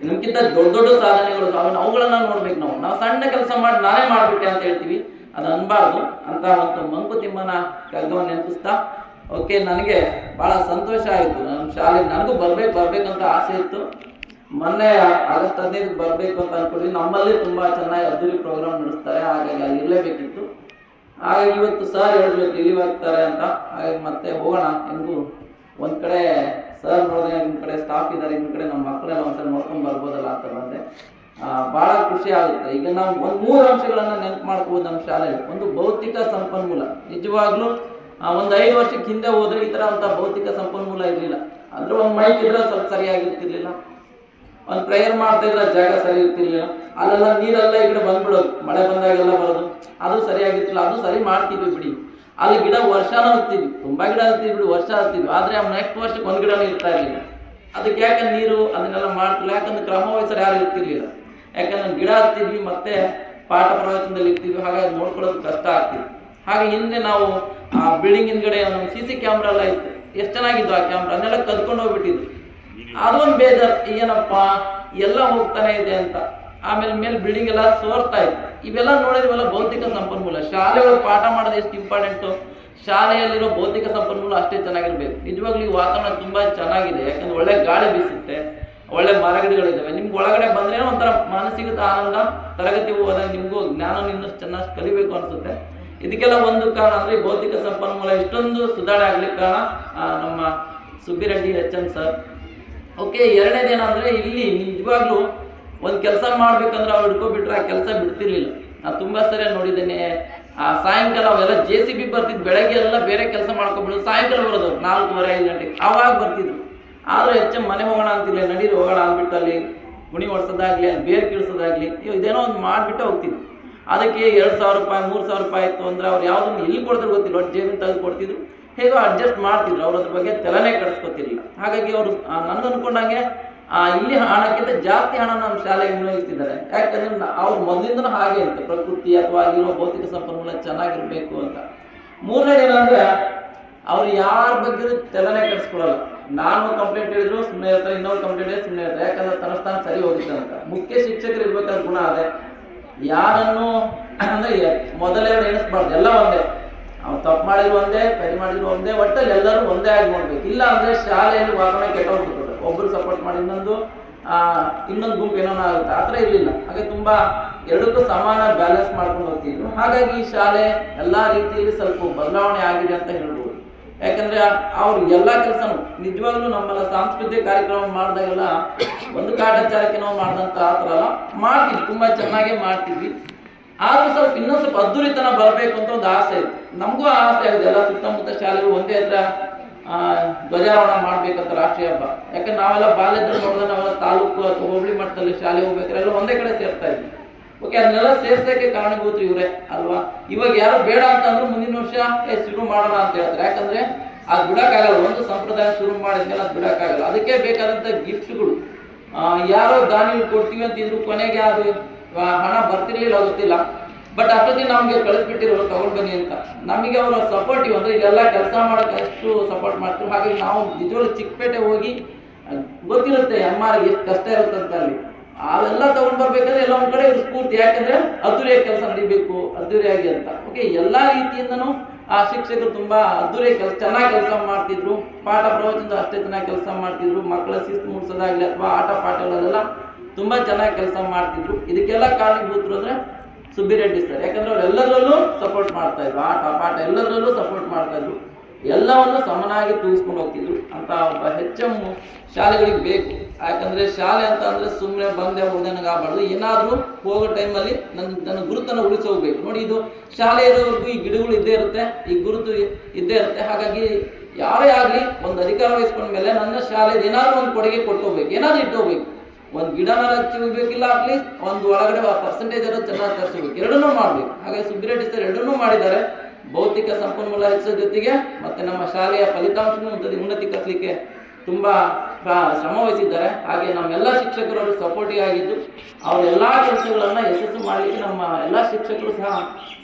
ನಮ್ಗಿಂತ ದೊಡ್ಡ ಸಾಧನೆಗಳು ಅವುಗಳನ್ನ ನೋಡ್ಬೇಕು. ನಾವು ಸಣ್ಣ ಕೆಲಸ ಮಾಡಿ ನಾನೇ ಮಾಡ್ಬಿಟ್ಟೆ ಅಂತ ಹೇಳ್ತೀವಿ, ಅದು ಅನ್ಬಾರ್ದು ಅಂತ ಒಂದು ಮಂಕುತಿಮ್ಮನ ಕಗ್ಗವನ್ನು ನೆನಪಿಸ್ತಾ. ಓಕೆ, ನನಗೆ ಬಹಳ ಸಂತೋಷ ಆಯಿತು. ನಮ್ಮ ಶಾಲೆಗೆ ನನಗೂ ಬರ್ಬೇಕಂತ ಆಸೆ ಇತ್ತು. ಮೊನ್ನೆ ಆಗಸ್ಟ್ 15 ಬರಬೇಕು ಅಂತ ಅನ್ಕೊಂಡ್ವಿ. ನಮ್ಮಲ್ಲಿ ತುಂಬಾ ಚೆನ್ನಾಗಿ ಅದ್ದೂರಿ ಪ್ರೋಗ್ರಾಮ್ ನಡೆಸ್ತಾರೆ, ಹಾಗಾಗಿ ಅಲ್ಲಿ ಇರಲೇಬೇಕಿತ್ತು. ಹಾಗಾಗಿ ಇವತ್ತು ಸರ್ ಹೇಳಿದ್ರು ರಿಲೀವ್ ಆಗ್ತಾರೆ ಅಂತ. ಹಾಗಾಗಿ ಮತ್ತೆ ಹೋಗೋಣ. ಹೆಂಗೂ ಒಂದ್ ಕಡೆ ಸರ್ ನೋಡಿದ್ರೆ, ನಿಮ್ಮ ಕಡೆ ಸ್ಟಾಫ್ ಇದ್ದಾರೆ, ನಿಮ್ಮ ಕಡೆ ನಮ್ಮ ಮಕ್ಕಳೆಲ್ಲ ಒಂದ್ಸಲ ನೋಡ್ಕೊಂಡು ಬರ್ಬೋದಲ್ಲ ಅಂತ ಬಂದೆ. ಬಹಳ ಖುಷಿ ಆಗುತ್ತೆ. ಈಗ ನಾವು ಒಂದು 3 ಅಂಶಗಳನ್ನ ನೆನಪು ಮಾಡ್ಕೋಬೋದು ನಮ್ಮ ಶಾಲೆಯಲ್ಲಿ. ಒಂದು ಭೌತಿಕ ಸಂಪನ್ಮೂಲ. ನಿಜವಾಗ್ಲೂ ಒಂದು 5 ವರ್ಷಕ್ಕೆ ಹಿಂದೆ ಹೋದ್ರೆ ಈ ತರ ಅಂತ ಭೌತಿಕ ಸಂಪನ್ಮೂಲ ಇರಲಿಲ್ಲ. ಅಂದ್ರೆ ಒಂದು ಮೈಕ್ ಇದ್ರೆ ಸ್ವಲ್ಪ ಸರಿಯಾಗಿರ್ತಿರ್ಲಿಲ್ಲ, ಒಂದು ಪ್ರೇಯರ್ ಮಾಡ್ತಾ ಇದ್ರೆ ಜಾಗ ಸರಿ ಇರ್ತಿರ್ಲಿಲ್ಲ. ಅಲ್ಲೆಲ್ಲ ನೀರೆಲ್ಲ ಈ ಕಡೆ ಬಂದ್ಬಿಡೋದು, ಮಳೆ ಬಂದಾಗೆಲ್ಲ ಬರೋದು, ಅದು ಸರಿಯಾಗಿರ್ತಿಲ್ಲ. ಅದು ಸರಿ ಮಾಡ್ತಿದ್ವಿ ಬಿಡಿ. ಅಲ್ಲಿ ಗಿಡ ವರ್ಷನೂ ಹಚ್ತಿದ್ವಿ, ತುಂಬ ಗಿಡ ಹಚ್ತಿದ್ವಿ ಬಿಡಿ, ವರ್ಷ ಹಚ್ತಿದ್ವಿ. ಆದರೆ ನೆಕ್ಸ್ಟ್ ವರ್ಷಕ್ಕೆ ಒಂದು ಗಿಡನೂ ಇರ್ತಾ ಇರಲಿಲ್ಲ. ಅದಕ್ಕೆ ಯಾಕಂದ್ರೆ ನೀರು ಅದನ್ನೆಲ್ಲ ಮಾಡ್ತಿಲ್ಲ, ಯಾಕಂದ್ರೆ ಕ್ರಮ ವಹಿಸಲು ಯಾರು ಇರ್ತಿರ್ಲಿಲ್ಲ. ಯಾಕಂದ್ರೆ ಗಿಡ ಹಚ್ತಿದ್ವಿ ಮತ್ತೆ ಪಾಠ ಪ್ರವಚನದಲ್ಲಿ ಇರ್ತಿದ್ವಿ, ಹಾಗಾಗಿ ನೋಡ್ಕೊಳ್ಳೋದು ಕಷ್ಟ ಆಗ್ತಿತ್ತು. ಹಾಗೆ ಹಿಂದೆ ನಾವು ಆ ಬಿಲ್ಡಿಂಗ್ ಹಿಂದ್ಗಡೆ ನಮ್ಮ CC ಕ್ಯಾಮ್ರಾ ಎಲ್ಲ ಇತ್ತು, ಎಷ್ಟು ಚೆನ್ನಾಗಿತ್ತು ಆ ಕ್ಯಾಮ್ರಾ, ಅದನ್ನೆಲ್ಲ ಕದ್ಕೊಂಡು ಹೋಗ್ಬಿಟ್ಟಿದ್ವಿ. ಅದೊಂದು ಬೇಜಾರು, ಏನಪ್ಪ ಎಲ್ಲ ಹೋಗ್ತಾನೆ ಇದೆ ಅಂತ. ಆಮೇಲೆ ಬಿಲ್ಡಿಂಗ್ ಎಲ್ಲ ಸೋರ್ತಾ ಇತ್ತು. ಇವೆಲ್ಲ ನೋಡಿದ್ವಲ್ಲ ಭೌತಿಕ ಸಂಪನ್ಮೂಲ. ಶಾಲೆಗಳು ಪಾಠ ಮಾಡೋದು ಎಷ್ಟು ಇಂಪಾರ್ಟೆಂಟು, ಶಾಲೆಯಲ್ಲಿರೋ ಭೌತಿಕ ಸಂಪನ್ಮೂಲ ಅಷ್ಟೇ ಚೆನ್ನಾಗಿರ್ಬೇಕು. ನಿಜವಾಗ್ಲೂ ಈ ವಾತಾವರಣ ತುಂಬ ಚೆನ್ನಾಗಿದೆ, ಯಾಕಂದ್ರೆ ಒಳ್ಳೆ ಗಾಳಿ ಬೀಸುತ್ತೆ, ಒಳ್ಳೆ ಮರಗಿಡಗಳಿದ್ದಾವೆ. ನಿಮ್ಗೆ ಒಳಗಡೆ ಬಂದ್ರೆ ಒಂಥರ ಮಾನಸಿಕ ಆನಂದ, ತರಗತಿ ಹೋದಾಗ ನಿಮಗೂ ಜ್ಞಾನ ಇನ್ನಷ್ಟು ಚೆನ್ನಾಗಿ ಕಲಿಬೇಕು ಅನಿಸುತ್ತೆ. ಇದಕ್ಕೆಲ್ಲ ಒಂದು ಕಾರಣ ಅಂದರೆ ಭೌತಿಕ ಸಂಪನ್ಮೂಲ ಇಷ್ಟೊಂದು ಸುಧಾರಣೆ ಆಗ್ಲಿಕ್ಕೆ ಕಾರಣ ನಮ್ಮ ಸುಬ್ಬಿರೆಡ್ಡಿ HM ಸರ್. ಓಕೆ, ಎರಡನೇದೇನಂದರೆ ಇಲ್ಲಿ ನಿಜವಾಗ್ಲೂ ಒಂದು ಕೆಲಸ ಮಾಡ್ಬೇಕಂದ್ರೆ ಅವ್ರು ಹಿಡ್ಕೊಬಿಟ್ರೆ ಆ ಕೆಲಸ ಬಿಡ್ತಿರ್ಲಿಲ್ಲ. ನಾನು ತುಂಬ ಸರಿ ನೋಡಿದ್ದೇನೆ. ಸಾಯಂಕಾಲ ಅವೆಲ್ಲ JCB ಬರ್ತಿದ್ದು, ಬೆಳಗ್ಗೆ ಎಲ್ಲ ಬೇರೆ ಕೆಲಸ ಮಾಡ್ಕೊಬಿಡೋದು, ಸಾಯಂಕಾಲ ಬರೋದು 4:30-5 ಗಂಟೆಗೆ ಆವಾಗ ಬರ್ತಿದ್ರು. ಆದರೆ HM ಮನೆ ಹೋಗೋಣ ಅಂತಿಲ್ಲ, ನಡೀರಿ ಹೋಗೋಣ ಅಂದ್ಬಿಟ್ಟು ಅಲ್ಲಿ ಗುಣಿ ಹೊಡ್ಸೋದಾಗ್ಲಿ, ಬೇರೆ ಕೀಳ್ಸೋದಾಗ್ಲಿ, ಇದೇನೋ ಒಂದು ಮಾಡಿಬಿಟ್ಟು ಹೋಗ್ತಿದ್ರು. ಅದಕ್ಕೆ 2,000 ರೂಪಾಯಿ 3,000 ರೂಪಾಯಿ ಇತ್ತು ಅಂದರೆ ಅವ್ರು ಯಾವುದನ್ನು ಎಲ್ಲಿ ಕೊಡ್ತಾರೆ ಗೊತ್ತಿಲ್ಲ, ಒಟ್ಟು ಜೇಬಿನ ತೆಗೆದು ಕೊಡ್ತಿದ್ರು, ಹೇಗೋ ಅಡ್ಜಸ್ಟ್ ಮಾಡ್ತಿದ್ರು. ಅವ್ರ ಅದ್ರ ಬಗ್ಗೆ ತಲೆನೇ ಕೆಡಿಸ್ಕೊತಿರ್ಲಿಲ್ಲ. ಹಾಗಾಗಿ ಅವರು ನನಗೆ ಅಂದ್ಕೊಂಡಂಗೆ ಇಲ್ಲಿ ಹಣಕ್ಕಿಂತ ಜಾಸ್ತಿ ಹಣ ನಮ್ಮ ಶಾಲೆಗೆ ವಿನಿಯೋಗಿಸ್ತಿದ್ದಾರೆ. ಯಾಕಂದ್ರೆ ಅವ್ರು ಮೊದಲಿಂದನೂ ಹಾಗೆ ಅಂತ, ಪ್ರಕೃತಿ ಅಥವಾ ಅಲ್ಲಿರೋ ಭೌತಿಕ ಸಂಪನ್ಮೂಲ ಚೆನ್ನಾಗಿರ್ಬೇಕು ಅಂತ. ಮೂರನೇದು ಏನಂದ್ರೆ ಅವ್ರು ಯಾರ ಬಗ್ಗೆ ತಲೆನೇ ಕೆಡಿಸ್ಕೊಡಲ್ಲ. ನಾನು ಕಂಪ್ಲೇಂಟ್ ಹೇಳಿದ್ರು ಸುಮ್ಮನೆ ಇರ್ತಾರೆ, ಇನ್ನೊಂದು ಕಂಪ್ಲೇಂಟ್ ಹೇಳಿದ್ರೆ ಸುಮ್ಮನೆ ಇರ್ತಾರೆ, ಯಾಕಂದ್ರೆ ತನ್ನ ಸ್ಥಾನ ಸರಿ ಹೋಗುತ್ತೆ ಅಂತ. ಮುಖ್ಯ ಶಿಕ್ಷಕರು ಇರ್ಬೇಕಾದ ಗುಣ ಅದೇ. ಯಾರನ್ನು ಅಂದ್ರೆ ಮೊದಲೇ ಎಣಿಸ್ಬಾರ್ದು, ಎಲ್ಲ ಒಂದೇ. ಅವ್ನು ತಪ್ಪು ಮಾಡಿದ್ರು ಒಂದೇ, ಸರಿ ಮಾಡಿದ್ರು ಒಂದೇ, ಒಟ್ಟಲ್ಲಿ ಎಲ್ಲರೂ ಒಂದೇ ಆಗಿ ನೋಡ್ಬೇಕು. ಇಲ್ಲ ಅಂದ್ರೆ ಶಾಲೆಯಲ್ಲಿ ವಾತಾವರಣ ಕೆಟ್ಟೋಗ್ಬಿಡ್ತದೆ. ಒಬ್ರು ಸಪೋರ್ಟ್ ಮಾಡಿ ಇನ್ನೊಂದು ಗುಂಪು ಏನೋ ಆಗುತ್ತೆ, ಆ ಥರ ಇರಲಿಲ್ಲ. ಹಾಗೆ ತುಂಬ ಎರಡಕ್ಕೂ ಸಮಾನ ಬ್ಯಾಲೆನ್ಸ್ ಮಾಡ್ಕೊಂಡು ಹೋಗ್ತಿದ್ರು. ಹಾಗಾಗಿ ಈ ಶಾಲೆ ಎಲ್ಲ ರೀತಿಯಲ್ಲಿ ಸ್ವಲ್ಪ ಬದಲಾವಣೆ ಆಗಿದೆ ಅಂತ ಹೇಳ್ಬೋದು. ಯಾಕಂದ್ರೆ ಅವ್ರು ಎಲ್ಲ ಕೆಲಸನೂ ನಿಜವಾಗ್ಲೂ ನಮ್ಮೆಲ್ಲ ಸಾಂಸ್ಕೃತಿಕ ಕಾರ್ಯಕ್ರಮ ಮಾಡಿದಾಗೆಲ್ಲ ಒಂದು ಕಾಟಾಚಾರಕ್ಕೆ ನಾವು ಮಾಡಿದಂಥ ಆ ಥರ ಎಲ್ಲ ಮಾಡ್ತಿದ್ವಿ, ತುಂಬ ಚೆನ್ನಾಗೇ ಮಾಡ್ತಿದ್ವಿ. ಆದ್ರೂ ಸ್ವಲ್ಪ ಇನ್ನೊಂದು ಸ್ವಲ್ಪ ಅದ್ದೂರಿತನ ಬರಬೇಕು ಅಂತ ಒಂದು ಆಸೆ ಇತ್ತು. ನಮಗೂ ಆಸೆ ಆಗಿದೆ, ಎಲ್ಲ ಸುತ್ತಮುತ್ತ ಶಾಲೆಗಳು ಒಂದೇ ಹತ್ರ ಧ್ವಜಾರೋಹಣ ಮಾಡ್ಬೇಕಂತ ರಾಷ್ಟ್ರೀಯ ಹಬ್ಬ. ಯಾಕಂದ್ರೆ ನಾವೆಲ್ಲ ಬಾಲ್ಯದಲ್ಲಿ ನೋಡಿದ್ರೆ ನಾವೆಲ್ಲ ತಾಲೂಕು ಅಥವಾ ಹೋಬಳಿ ಮಟ್ಟದಲ್ಲಿ ಶಾಲೆ ಹೋಗ್ಬೇಕಾದ್ರೆ ಎಲ್ಲ ಒಂದೇ ಕಡೆ ಸೇರ್ತಾ ಇದ್ವಿ. ಓಕೆ, ಅದನ್ನೆಲ್ಲ ಸೇರ್ಸೋಕ್ಕೆ ಕಾರಣಭೂತರು ಇವರೇ ಅಲ್ವಾ. ಇವಾಗ ಯಾರು ಬೇಡ ಅಂತಂದ್ರೆ ಮುಂದಿನ ವರ್ಷ ಶುರು ಮಾಡೋಣ ಅಂತ ಹೇಳ್ತಾರೆ. ಯಾಕಂದ್ರೆ ಅದು ಬಿಡೋಕ್ಕಾಗಲ್ಲ, ಒಂದು ಸಂಪ್ರದಾಯ ಶುರು ಮಾಡಿದ್ಮೇಲೆ ಅದು ಬಿಡೋಕ್ಕಾಗಲ್ಲ. ಅದಕ್ಕೆ ಬೇಕಾದಂಥ ಗಿಫ್ಟ್ಗಳು ಯಾರೋ ದಾನಿಗಳು ಕೊಡ್ತೀವಿ ಅಂತಿದ್ರು, ಕೊನೆಗೆ ಅದು ಹಣ ಬರ್ತಿರ್ಲಿಲ್ಲ, ಗೊತ್ತಿಲ್ಲ. ಬಟ್ ಅಷ್ಟೊತ್ತಿಗೆ ನಮಗೆ ಕಳಿಸ್ಬಿಟ್ಟಿರೋರು ತಗೊಂಡು ಬನ್ನಿ ಅಂತ. ನಮಗೆ ಅವರ ಸಪೋರ್ಟಿವ್ ಅಂದರೆ ಇಲ್ಲೆಲ್ಲ ಕೆಲಸ ಮಾಡೋಕ್ಕೆ ಅಷ್ಟು ಸಪೋರ್ಟ್ ಮಾಡ್ತೀವಿ. ಹಾಗಾಗಿ ನಾವು ನಿಜವಾಗ್ಲೂ ಚಿಕ್ಕಪೇಟೆ ಹೋಗಿ ಗೊತ್ತಿರುತ್ತೆ ಅಮ್ಮಾರಿಗೆ ಎಷ್ಟು ಕಷ್ಟ ಇರುತ್ತೆ ಅಂತ. ಅಲ್ಲಿ ಅವೆಲ್ಲ ತಗೊಂಡು ಬರ್ಬೇಕಾದ್ರೆ ಎಲ್ಲ ಒಂದು ಕಡೆ ಇವ್ರು ಸ್ಫೂರ್ತಿ. ಯಾಕಂದ್ರೆ ಅದ್ದೂರಿಯಾಗಿ ಕೆಲಸ ನಡಿಬೇಕು, ಅದ್ದೂರಿಯಾಗಿ ಅಂತ. ಓಕೆ, ಎಲ್ಲ ರೀತಿಯಿಂದನೂ ಆ ಶಿಕ್ಷಕರು ತುಂಬಾ ಅದ್ದೂರಿಯಾಗಿ ಚೆನ್ನಾಗಿ ಕೆಲಸ ಮಾಡ್ತಿದ್ರು. ಪಾಠ ಪ್ರವಚನದ ಅಷ್ಟೇ ಚೆನ್ನಾಗಿ ಕೆಲಸ ಮಾಡ್ತಿದ್ರು. ಮಕ್ಕಳ ಶಿಸ್ತು ಮೂಡಿಸೋದಾಗ್ಲಿ ಅಥವಾ ಆಟ ಪಾಠಗಳಲ್ಲೆಲ್ಲ ತುಂಬಾ ಚೆನ್ನಾಗಿ ಕೆಲಸ ಮಾಡ್ತಿದ್ರು. ಇದಕ್ಕೆಲ್ಲ ಕಾರಣೀಭೂತರು ಅಂದ್ರೆ ಸುಬ್ಬಿರೆಡ್ಡಿ ಸರ್. ಯಾಕಂದ್ರೆ ಅವ್ರು ಎಲ್ಲದರಲ್ಲೂ ಸಪೋರ್ಟ್ ಮಾಡ್ತಾ ಇದ್ರು, ಆಟ ಪಾಠ ಎಲ್ಲದರಲ್ಲೂ ಸಪೋರ್ಟ್ ಮಾಡ್ತಾ ಇದ್ರು, ಎಲ್ಲವನ್ನು ಸಮನಾಗಿ ತೂಗಿಸ್ಕೊಂಡು ಹೋಗ್ತಿದ್ರು ಅಂತ ಒಬ್ಬ HM ಶಾಲೆಗಳಿಗೆ ಬೇಕು. ಯಾಕಂದ್ರೆ ಶಾಲೆ ಅಂತ ಅಂದ್ರೆ ಸುಮ್ಮನೆ ಬಂದೆ ಹೋದೆ ನನಗೆ ಆಗಬಾರ್ದು. ಏನಾದರೂ ಹೋಗೋ ಟೈಮಲ್ಲಿ ನನ್ನ ಗುರುತನ್ನು ಉಳಿಸಿ ಹೋಗ್ಬೇಕು. ನೋಡಿ, ಇದು ಶಾಲೆ ಇರೋವರೆಗೂ ಈ ಗಿಡಗಳು ಇದ್ದೇ ಇರುತ್ತೆ, ಈ ಗುರುತು ಇದ್ದೇ ಇರುತ್ತೆ. ಹಾಗಾಗಿ ಯಾರೇ ಆಗಲಿ ಒಂದು ಅಧಿಕಾರ ವಹಿಸ್ಕೊಂಡ್ಮೇಲೆ ನನ್ನ ಶಾಲೆದು ಏನಾದರೂ ಒಂದು ಕೊಡುಗೆ ಕೊಟ್ಟು ಹೋಗ್ಬೇಕು, ಏನಾದರೂ ಇಟ್ಟು ಹೋಗ್ಬೇಕು. ಒಂದು ಗಿಡನ ಹಚ್ಚಿ ಹೋಗ್ಬೇಕಿಲ್ಲ, ಅಟ್ಲೀಸ್ಟ್ ಒಂದು ಒಳಗಡೆ ಪರ್ಸೆಂಟೇಜ್ ಎಲ್ಲ ಚೆನ್ನಾಗಿ ತರಿಸ್ಬೇಕು, ಎರಡನ್ನೂ ಮಾಡಬೇಕು. ಹಾಗಾಗಿ ಸುಬ್ಬಿರೆಡ್ಡಿ ಸರ್ ಎರಡನ್ನೂ ಮಾಡಿದ್ದಾರೆ. ಭೌತಿಕ ಸಂಪನ್ಮೂಲ ಹೆಚ್ಚೋದ್ರ ಜೊತೆಗೆ ಮತ್ತೆ ನಮ್ಮ ಶಾಲೆಯ ಫಲಿತಾಂಶನೂ ಉನ್ನತಿ ಕಟ್ಟಲಿಕ್ಕೆ ತುಂಬ ಶ್ರಮ ವಹಿಸಿದ್ದಾರೆ. ಹಾಗೆ ನಮ್ಮೆಲ್ಲ ಶಿಕ್ಷಕರು ಅವರು ಸಪೋರ್ಟಿವ್ ಆಗಿದ್ದು ಅವ್ರ ಎಲ್ಲ ಕೆಲಸಗಳನ್ನು ಯಶಸ್ಸು ಮಾಡಲಿಕ್ಕೆ ನಮ್ಮ ಎಲ್ಲ ಶಿಕ್ಷಕರು ಸಹ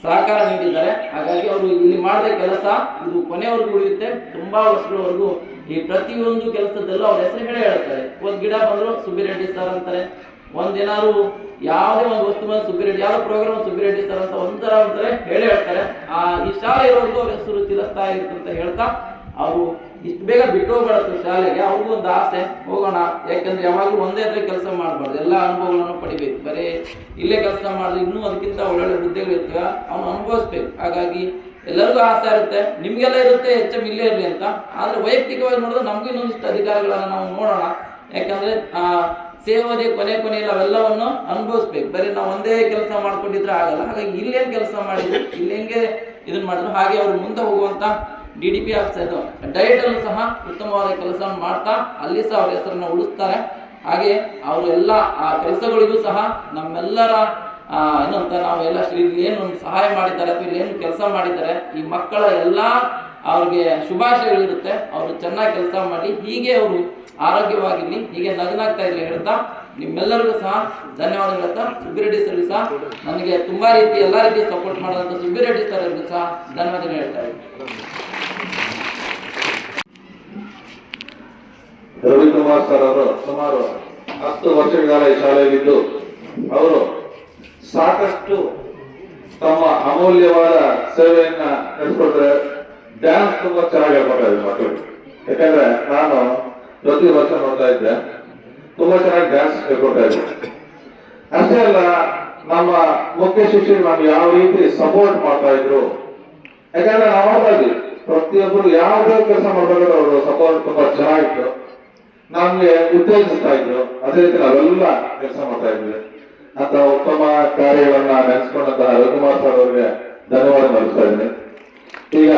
ಸಹಕಾರ ನೀಡಿದ್ದಾರೆ. ಹಾಗಾಗಿ ಅವರು ಇಲ್ಲಿ ಮಾಡಿದ ಕೆಲಸ ಇದು ಕೊನೆವರೆಗೂ ಉಳಿಯುತ್ತೆ. ತುಂಬ ವರ್ಷಗಳವರೆಗೂ ಈ ಪ್ರತಿಯೊಂದು ಕೆಲಸದಲ್ಲೂ ಅವ್ರ ಹೆಸರು ಹೇಳ್ತಾರೆ. ಒಂದು ಗಿಡ ಬಂದರೂ ಸುಬ್ಬಿರೆಡ್ಡಿ ಸರ್ ಅಂತಾರೆ, ಒಂದೇನಾದ್ರು ಯಾವುದೇ ಒಂದು ವಸ್ತು ಬಂದು ಸುಬ್ಬಿರೆಡ್ಡಿ, ಯಾವ ಪ್ರೋಗ್ರಾಮ್ ಸುಬ್ಬಿರೆಡ್ಡಿ ಸರ್ ಅಂತ ಒಂಥರ ಹೇಳ್ತಾರೆ. ಈ ಶಾಲೆ ಇರೋರ್ಗೂ ಅವ್ರ ಹೆಸರು ಚಿರಸ್ಥಾಯಿ ಇರುತ್ತೆ ಅಂತ ಹೇಳ್ತಾ ಅವರು ಇಷ್ಟು ಬೇಗ ಬಿಟ್ಟು ಹೋಗ್ಬಾರ್ದು ಶಾಲೆಗೆ. ಅವ್ರಿಗೂ ಒಂದು ಆಸೆ, ಹೋಗೋಣ. ಯಾಕಂದ್ರೆ ಯಾವಾಗಲೂ ಒಂದೇ ಹತ್ರ ಕೆಲಸ ಮಾಡಬಾರ್ದು, ಎಲ್ಲ ಅನುಭವಗಳನ್ನು ಪಡಿಬೇಕು. ಬರೀ ಇಲ್ಲೇ ಕೆಲಸ ಮಾಡಿದ್ರೆ ಇನ್ನೂ ಅದಕ್ಕಿಂತ ಒಳ್ಳೊಳ್ಳೆ ಹುದ್ದೆಗಳು ಇರ್ತವೆ, ಅವನು ಅನುಭವಿಸ್ಬೇಕು. ಹಾಗಾಗಿ ಎಲ್ಲರಿಗೂ ಆಸೆ ಇರುತ್ತೆ, ನಿಮಗೆಲ್ಲ ಇರುತ್ತೆ HM ಇಲ್ಲೇ ಇರಲಿ ಅಂತ. ಆದರೆ ವೈಯಕ್ತಿಕವಾಗಿ ನೋಡಿದ್ರೆ ನಮಗೂ ಇನ್ನೊಂದಿಷ್ಟು ಅಧಿಕಾರಗಳನ್ನು ನಾವು ನೋಡೋಣ. ಯಾಕಂದ್ರೆ ಸೇವದೆ ಕೊನೆಯಲ್ಲಿ ಅವೆಲ್ಲವನ್ನು ಅನುಭವಿಸ್ಬೇಕು. ಬರೀ ನಾವು ಒಂದೇ ಕೆಲಸ ಮಾಡ್ಕೊಂಡಿದ್ರೆ ಆಗಲ್ಲ. ಹಾಗಾಗಿ ಇಲ್ಲೇನು ಕೆಲಸ ಮಾಡಿದ್ರು, ಇಲ್ಲಿ ಹೆಂಗೆ ಇದನ್ನ ಮಾಡಿದ್ರು, ಹಾಗೆ ಅವ್ರು ಮುಂದೆ ಹೋಗುವಂತ DDP ಆಫೀಸರ್ ಡಯಟಲ್ಲೂ ಸಹ ಉತ್ತಮವಾದ ಕೆಲಸವನ್ನು ಮಾಡ್ತಾ ಅಲ್ಲಿ ಸಹ ಅವ್ರ ಹೆಸರನ್ನು ಉಳಿಸ್ತಾರೆ. ಹಾಗೆ ಅವರು ಎಲ್ಲ ಆ ಕೆಲಸಗಳಿಗೂ ಸಹ ನಮ್ಮೆಲ್ಲರ ಏನಂತ ನಾವೆಲ್ಲ ಏನು ಸಹಾಯ ಮಾಡಿದ್ದಾರೆ ಅಥವಾ ಇಲ್ಲಿ ಏನು ಕೆಲಸ ಮಾಡಿದ್ದಾರೆ ಈ ಮಕ್ಕಳ ಎಲ್ಲ ಅವ್ರಿಗೆ ಶುಭಾಶಯಗಳಿರುತ್ತೆ. ಅವರು ಚೆನ್ನಾಗಿ ಕೆಲಸ ಮಾಡಿ ಹೀಗೆ ಅವರು ಆರೋಗ್ಯವಾಗಿರಲಿ, ಹೀಗೆ ನಗನಾಗ್ತಾ ಇರಲಿ ಹೇಳ್ತಾ ನಿಮ್ಮೆಲ್ಲರಿಗೂ ಸಹ ಧನ್ಯವಾದಗಳು ಹೇಳ್ತಾ ಸುಬ್ಬಿರೆಡ್ಡಿ ಸರ್ಗೂ ಸಹ ನನಗೆ ತುಂಬಾ ರೀತಿ ಎಲ್ಲ ರೀತಿ ಸಪೋರ್ಟ್ ಮಾಡೋದಂತ ಸುಬ್ಬಿರೆಡ್ಡಿ ಸರ್ ಅವ್ರಿಗೂ ಸಹ ಧನ್ಯವಾದಗಳು ಹೇಳ್ತಾ ಇದ್ದೀನಿ. ರವಿಕುಮಾರ್ ಸರ್ ಅವರು ಸುಮಾರು 10 ವರ್ಷಗಳ ಈ ಶಾಲೆಯಲ್ಲಿದ್ದು ಅವರು ಸಾಕಷ್ಟು ತಮ್ಮ ಅಮೂಲ್ಯವಾದ ಸೇವೆಯನ್ನ ನಡೆಸ್ಕೊಡ್ತಾರೆ. ಡ್ಯಾನ್ಸ್ ತುಂಬಾ ಚೆನ್ನಾಗಿ ಹೇಳ್ಕೊಡ್ತಾ ಇದ್ರು ಮಕ್ಕಳು. ಯಾಕಂದ್ರೆ ನಾನು ಪ್ರತಿ ವರ್ಷ ನೋಡ್ತಾ ಇದ್ದೆ, ತುಂಬಾ ಚೆನ್ನಾಗಿ ಡ್ಯಾನ್ಸ್ ಹೇಳ್ಕೊಡ್ತಾ ಇದ್ರು. ಅಷ್ಟೇ ಅಲ್ಲ, ನಮ್ಮ ಮುಖ್ಯ ಶಿಕ್ಷಕರು ನಮ್ಗೆ ಯಾವ ರೀತಿ ಸಪೋರ್ಟ್ ಮಾಡ್ತಾ ಇದ್ರು. ಯಾಕಂದ್ರೆ ನಾವು ನೋಡ್ತಾ ಇದ್ವಿ ಪ್ರತಿಯೊಬ್ಬರು ಯಾವುದೇ ಕೆಲಸ ಮಾಡ್ಬೇಕಾದ್ರೆ ಅವರು ಸಪೋರ್ಟ್ ತುಂಬಾ ಚೆನ್ನಾಗಿತ್ತು, ನಮ್ಗೆ ಉತ್ತೇಜಿಸ್ತಾ ಇದ್ರು. ಅದೇ ರೀತಿ ನಾವೆಲ್ಲ ಕೆಲಸ ಮಾಡ್ತಾ ಇದ್ವಿ ಅಂತ ಉತ್ತಮ ಕಾರ್ಯಗಳನ್ನ ನೆನೆಸ್ಕೊಂಡಂತಹ ರವಿಕುಮಾರ್ ಸರ್ ಅವರಿಗೆ ಧನ್ಯವಾದ ನಡೆಸ್ತಾ ಇದ್ದೀನಿ. ಈಗ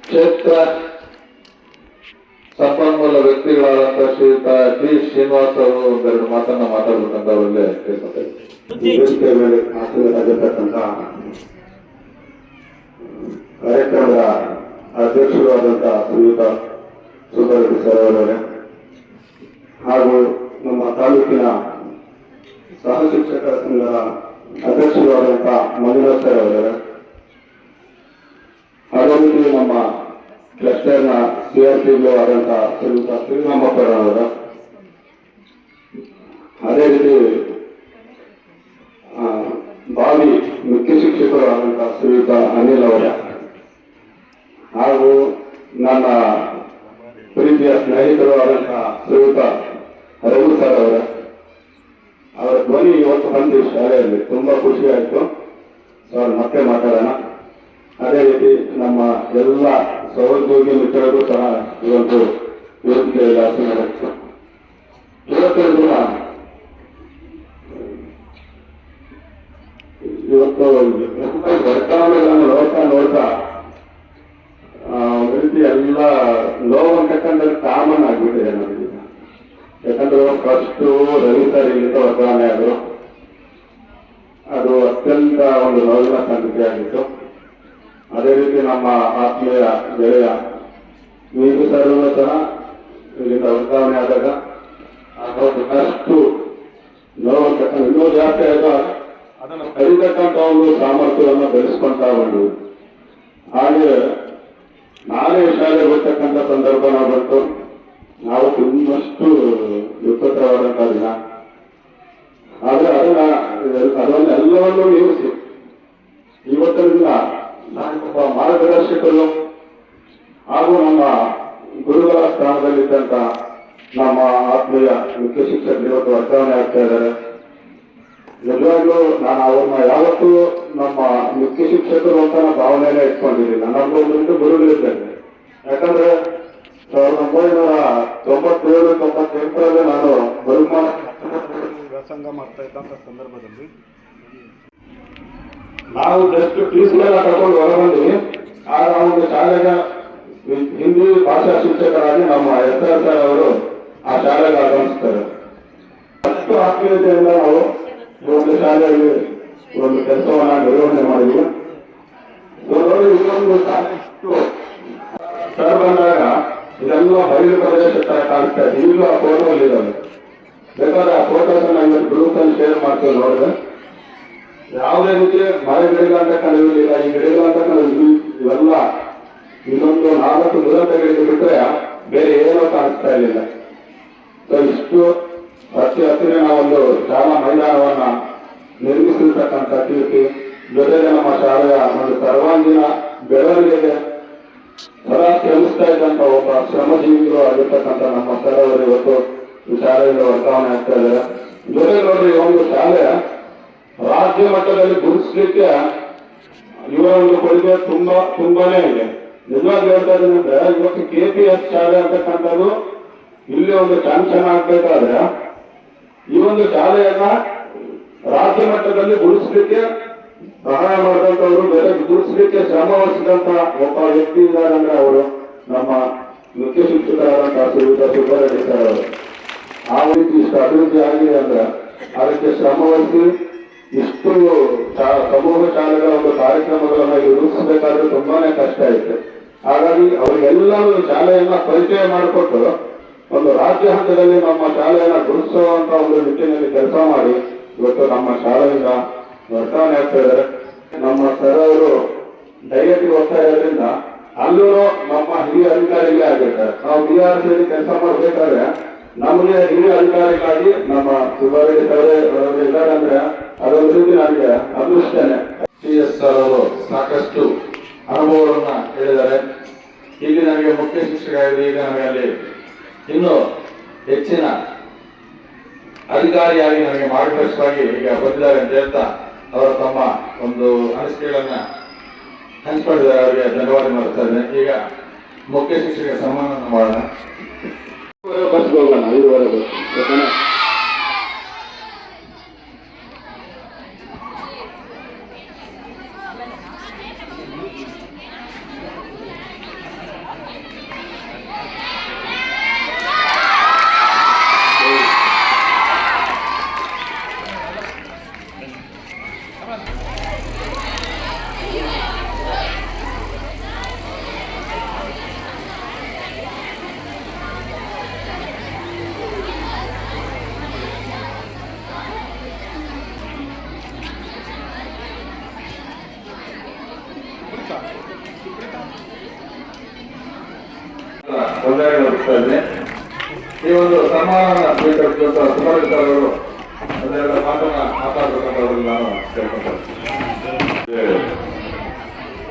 ಕ್ಷೇತ್ರ ಸಂಪನ್ಮೂಲ ವ್ಯಕ್ತಿಗಳಾದಂತಹ ಶ್ರೀಯುತ ಟಿ ಶ್ರೀನಿವಾಸ್ ಅವರು ಒಂದೆರಡು ಮಾತನ್ನ ಮಾತಾಡ್ಬೇಕಂತ ಅವರಿಗೆ ಕೇಳ್ಕೊತಾ ಇದ್ದೀನಿ. ಆಗಿರ್ತಕ್ಕಂಥ ಕಾರ್ಯಕ್ರಮದ ಅಧ್ಯಕ್ಷರು ಆದಂತಹ ಶ್ರೀಯುತ ಸುಬ್ಬರೆಡ್ಡಿ ಸರ್ ಅವರವರೇ ಹಾಗೂ ನಮ್ಮ ತಾಲೂಕಿನ ಸಹ ಶಿಕ್ಷಕರ ಸಂಘದ ಅಧ್ಯಕ್ಷರು ಆದಂತಹ ಮಂಜುನಾಥ್ ಸರ್ ಅವರವರೇ, ಅದೇ ರೀತಿ ನಮ್ಮ ಕ್ಲಸ್ಟರ್ನ CRPO ಆದಂತಹ ಶ್ರೀಯುತ ಶ್ರೀರಾಮಪ್ಪರವರ, ಅದೇ ರೀತಿ ಭಾವಿ ಮುಖ್ಯ ಶಿಕ್ಷಕರು ಆದಂತಹ ಶ್ರೀಯುತ ಅನಿಲ್ ಅವರ, ಹಾಗೂ ನನ್ನ ಪ್ರೀತಿಯ ಸ್ನೇಹಿತರು ಆದಂತಹ ಶ್ರೀಯುತ ರಘು ಸರ್ ಅವರ ಧ್ವನಿ ಇವತ್ತು ಬಂದು ಶಾಲೆಯಲ್ಲಿ ತುಂಬಾ ಖುಷಿ ಆಯಿತು. ಸರ್ ಮತ್ತೆ ಮಾತಾಡೋಣ. ಅದೇ ರೀತಿ ನಮ್ಮ ಎಲ್ಲ ಸಹೋದ್ಯೋಗಿ ಮಿತ್ರರು ಸಹ ಇವತ್ತು ವೇದಿಕೆಯಲ್ಲಿ ಆಸೀನರಾಗಿತ್ತು. ಇವತ್ತಿನ ದಿನ ಇವತ್ತು ವರ್ಗಾವಣೆಗಳನ್ನು ನೋಡ್ತಾ ರೀತಿ ಎಲ್ಲ ನೋವು ಅಂತಕ್ಕಂಥ ಕಾಮನ್ ಆಗ್ಬಿಟ್ಟಿದೆ ನಮಗೆ. ಯಾಕಂದ್ರೆ ಫಸ್ಟ್ ರವಿ ಸರ್ ಇಲ್ಲಿಂದ ವರ್ಗಾವಣೆ ಆದರು, ಅದು ಅತ್ಯಂತ ಒಂದು ನೋವಿನ ಸಂಗತಿ ಆಗಿತ್ತು. ಅದೇ ರೀತಿ ನಮ್ಮ ಆತ್ಮೀಯ ಗೆಳೆಯ ವೀರು ಸರ್ ಸಹ ಇಲ್ಲಿಂದ ವರ್ಗಾವಣೆ ಆದಾಗ ಅಷ್ಟು ನೋವು ಅಂತಕ್ಕಂಥ ಇನ್ನೂ ಜಾಸ್ತಿ ಆಗ ಅದನ್ನು ಕಲಿತಕ್ಕಂಥ ಒಂದು ಸಾಮರ್ಥ್ಯವನ್ನು ಬೆಳೆಸ್ಕೊಂತ ಬಂದು, ಹಾಗೆ ನಾನೇ ಶಾಲೆ ಬರ್ತಕ್ಕಂಥ ಸಂದರ್ಭ ನಾವು ಬಂತು. ನಾವು ತುಂಬಷ್ಟು ದುಃಖಕರವಾದಂತಹ ದಿನ. ಆದ್ರೆ ಅದನ್ನೆಲ್ಲವನ್ನೂ ನಿಲ್ಲಿಸಿ ಇವತ್ತಿನ ದಿನ ನಾನೊಬ್ಬ ಮಾರ್ಗದರ್ಶಕರು ಹಾಗೂ ನಮ್ಮ ಗುರುಗಳ ಸ್ಥಾನದಲ್ಲಿದ್ದಂತ ನಮ್ಮ ಆತ್ಮೀಯ ಮುಖ್ಯ ಶಿಕ್ಷಕರು ಇವತ್ತು ವರ್ಗಾವಣೆ ಆಗ್ತಾ ಇದ್ದಾರೆ. ನಿಜವಾಗ್ಲೂ ನಾನು ಅವ್ರನ್ನ ಯಾವತ್ತೂ ನಮ್ಮ ಮುಖ್ಯ ಶಿಕ್ಷಕರು ಅಂತ ಭಾವನೆಯೇ ಇಟ್ಕೊಂಡಿರಲಿಲ್ಲ. ನಮ್ಗೊಂದು ಗುರುಗಳಿದ್ದೇನೆ. ಯಾಕಂದ್ರೆ 1997-98 ನಾನು ಬರುಮಾನ ವ್ಯಾಸಂಗ ಮಾಡ್ತಾ ಇದ್ದಂತ ಸಂದರ್ಭದಲ್ಲಿ ನಾವು ಜಸ್ಟ್ ಫೀಸ್ಗೆಲ್ಲ ಕರ್ಕೊಂಡು ಹೊರಬಂದ್ವಿ. ಆಗ ಒಂದು ಶಾಲೆಗೆ ಹಿಂದಿ ಭಾಷಾ ಶಿಕ್ಷಕರಾಗಿ ನಮ್ಮ SR ಸರ್ ಅವರು ಆ ಶಾಲೆಗೆ ಆಗಮಿಸ್ತಾರೆ. ಅಷ್ಟು ಆತ್ಮೀಯತೆಯಿಂದ ನಾವು ಈ ಒಂದು ಶಾಲೆಯಲ್ಲಿ ಒಂದು ಕೆಲಸವನ್ನ ನಿರ್ವಹಣೆ ಮಾಡಿದ್ವಿ. ಇನ್ನೊಂದು ಶಾಲೆ ಇಷ್ಟು ಸರ್ ಬಂದಾಗ ಇದೆಲ್ಲ ಬಯಲು ಪ್ರದೇಶ ತರ ಕಾಣಿಸ್ತಾ ಇದೆ. ಈಗಲೂ ಆ ಫೋಟೋ ಇದ್ದಾವೆ. ಬೇಕಾದ್ರೆ ಆ ಫೋಟೋಸನ್ನ ಇವತ್ತು ಗ್ರೂಪ್ ಅಲ್ಲಿ ಶೇರ್ ಮಾಡ್ತೀವಿ. ನೋಡಿದ್ರೆ ಯಾವುದೇ ರೀತಿ ಮಳೆ ಗಿಡಗಳು ಅಂತ ಕಂಡಿರಲಿಲ್ಲ. ಈ ಗಿಡಗಳು ಅಂತ ಇವೆಲ್ಲ ಇನ್ನೊಂದು 4 ದುರಂತಗಳಿಗೆ ಬಿಟ್ಟರೆ ಬೇರೆ ಏನೋ ಕಾಣಿಸ್ತಾ ಇರಲಿಲ್ಲ. ಇಷ್ಟು ಹತ್ತಿರ ನಾವೊಂದು ಶಾಲಾ ಮೈದಾನವನ್ನ ನಿರ್ಮಿಸಿರ್ತಕ್ಕಂಥ ಕೀರ್ತಿ, ಜೊತೆಗೆ ನಮ್ಮ ಶಾಲೆಯ ಒಂದು ಸರ್ವಾಂಗೀಣ ಬೆಳವಣಿಗೆಗೆ ಸದಾ ಶ್ರಮಿಸ್ತಾ ಇದ್ದಂತ ಒಬ್ಬ ಶ್ರಮಜೀವಿಗಳು ಆಗಿರ್ತಕ್ಕಂಥ ನಮ್ಮ ಸರ್ ಅವರು ಇವತ್ತು ಈ ಶಾಲೆಯಿಂದ ವರ್ಗಾವಣೆ ಆಗ್ತಾ ಇದ್ದಾರೆ. ಜೊತೆಗೆ ನೋಡ್ರಿ, ಒಂದು ಶಾಲೆ ರಾಜ್ಯ ಮಟ್ಟದಲ್ಲಿ ಗುರುತಿಸಲಿಕ್ಕೆ ಇವರ ಒಂದು ಕೊಡುಗೆ ತುಂಬಾನೇ ಇದೆ. ನಿಜವಾಗಿ ಹೇಳ್ತಾ ಇದ್ದೀನಿ ಅಂದ್ರೆ, ಇವತ್ತು KPS ಶಾಲೆ ಅಂತಕ್ಕಂಥದ್ದು ಇಲ್ಲಿ ಒಂದು ಸ್ಯಾಂಕ್ಷನ್ ಆಗ್ಬೇಕಾದ್ರೆ ಈ ಒಂದು ಶಾಲೆಯನ್ನ ರಾಜ್ಯ ಮಟ್ಟದಲ್ಲಿ ಗುರುತಿಸಲಿಕ್ಕೆ ಸಹಾಯ ಮಾಡಿದಂತವರು, ಬೇರೆ ಗುರುತಿಸಲಿಕ್ಕೆ ಶ್ರಮ ವಹಿಸಿದಂತ ಒಬ್ಬ ವ್ಯಕ್ತಿ ಇದ್ದಾರೆ ಅಂದ್ರೆ ಅವರು ನಮ್ಮ ಮುಖ್ಯ ಶಿಕ್ಷಕರಾದಂತಹ ಶ್ರೀಯುತ ಸುಬ್ಬರೆಡ್ಡಿ ಸರ್ ಅವರು. ಆ ರೀತಿ ಇಷ್ಟು ಅಭಿವೃದ್ಧಿ ಆಗಿದೆ ಅಂದ್ರೆ ಅದಕ್ಕೆ ಶ್ರಮವಹಿಸಿ ಇಷ್ಟು ಸಮೂಹ ಶಾಲೆಗಳ ಒಂದು ಕಾರ್ಯಕ್ರಮಗಳನ್ನ ರೂಪಿಸಬೇಕಾದ್ರೆ ತುಂಬಾನೇ ಕಷ್ಟ ಐತೆ. ಹಾಗಾಗಿ ಅವರಿಗೆಲ್ಲರೂ ಶಾಲೆಯನ್ನ ಪರಿಚಯ ಮಾಡಿಕೊಟ್ಟು ಒಂದು ರಾಜ್ಯ ಹಂತದಲ್ಲಿ ನಮ್ಮ ಶಾಲೆಯನ್ನ ಗುರುತಿಸುವಂತ ಒಂದು ನಿಟ್ಟಿನಲ್ಲಿ ಕೆಲಸ ಮಾಡಿ ಇವತ್ತು ನಮ್ಮ ಶಾಲೆಯಿಂದ ವರ್ಗಾವಣೆ ಆಗ್ತಾ ಇದ್ದಾರೆ. ನಮ್ಮ ಸರ್ ಅವರು ಡೈರೆಕ್ಟ್ ಹೋಗ್ತಾ ಇರೋದ್ರಿಂದ ಅಲ್ಲೂ ನಮ್ಮ ಹಿರಿಯ ಅಧಿಕಾರಿಗಳೇ ಆಗಿರ್ತಾರೆ. ನಾವು BRC ಕೆಲಸ ಮಾಡ್ಬೇಕಾದ್ರೆ ನಮಗೆ ಹಿರಿಯ ಅಧಿಕಾರಿಗಳಾಗಿ ನಮ್ಮ ಸುಬ್ಬಾರೆಡ್ಡಿ ಸರ್ ಇದ್ದಾರೆ ಅಂದ್ರೆ ಅದೊಂದು ರೀತಿ ನನಗೆ ಅದೃಷ್ಟನೇ. CS ಸರ್ ಅವರು ಸಾಕಷ್ಟು ಅನುಭವಗಳನ್ನ ಹೇಳಿದ್ದಾರೆ. ಇಲ್ಲಿ ನನಗೆ ಮುಖ್ಯ ಶಿಕ್ಷಕರಾಗಿ ಈಗ ನನಗೆ ಅಲ್ಲಿ ಇನ್ನೂ ಹೆಚ್ಚಿನ ಅಧಿಕಾರಿಯಾಗಿ ನನಗೆ ಮಾರ್ಗದರ್ಶಕರಾಗಿ ಈಗ ಬಂದಿದ್ದಾರೆ ಅಂತ ಹೇಳ್ತಾ ಅವರ ತಮ್ಮ ಒಂದು ಅನಿಸಿಕೆಗಳನ್ನ ಹಂಚಿಕೊಂಡಿದ್ದಾರೆ. ಅವರಿಗೆ ಧನ್ಯವಾದ ಮಾಡ್ತಾ ಇದ್ದೇನೆ. ಈಗ ಮುಖ್ಯ ಶಿಕ್ಷಕರ ಸನ್ಮಾನ ಮಾಡೋಣ. ಬಸ್ ಹೋಗೋಣ, 5:15 ಬಸ್ ಓಕೆನಾ? ಈ ಒಂದು ಸನ್ಮಾನ ಸ್ವೀಕರಿಸಿದಂತ ಸುಬ್ಬಾರೆಡ್ಡಿ ಸರ್ ಅವರು ಒಂದೆರಡು ಮಾತನ್ನ ಮಾತಾಡಬೇಕಂತ ನಾನು ಕೇಳ್ಕೊಳ್ತೇನೆ.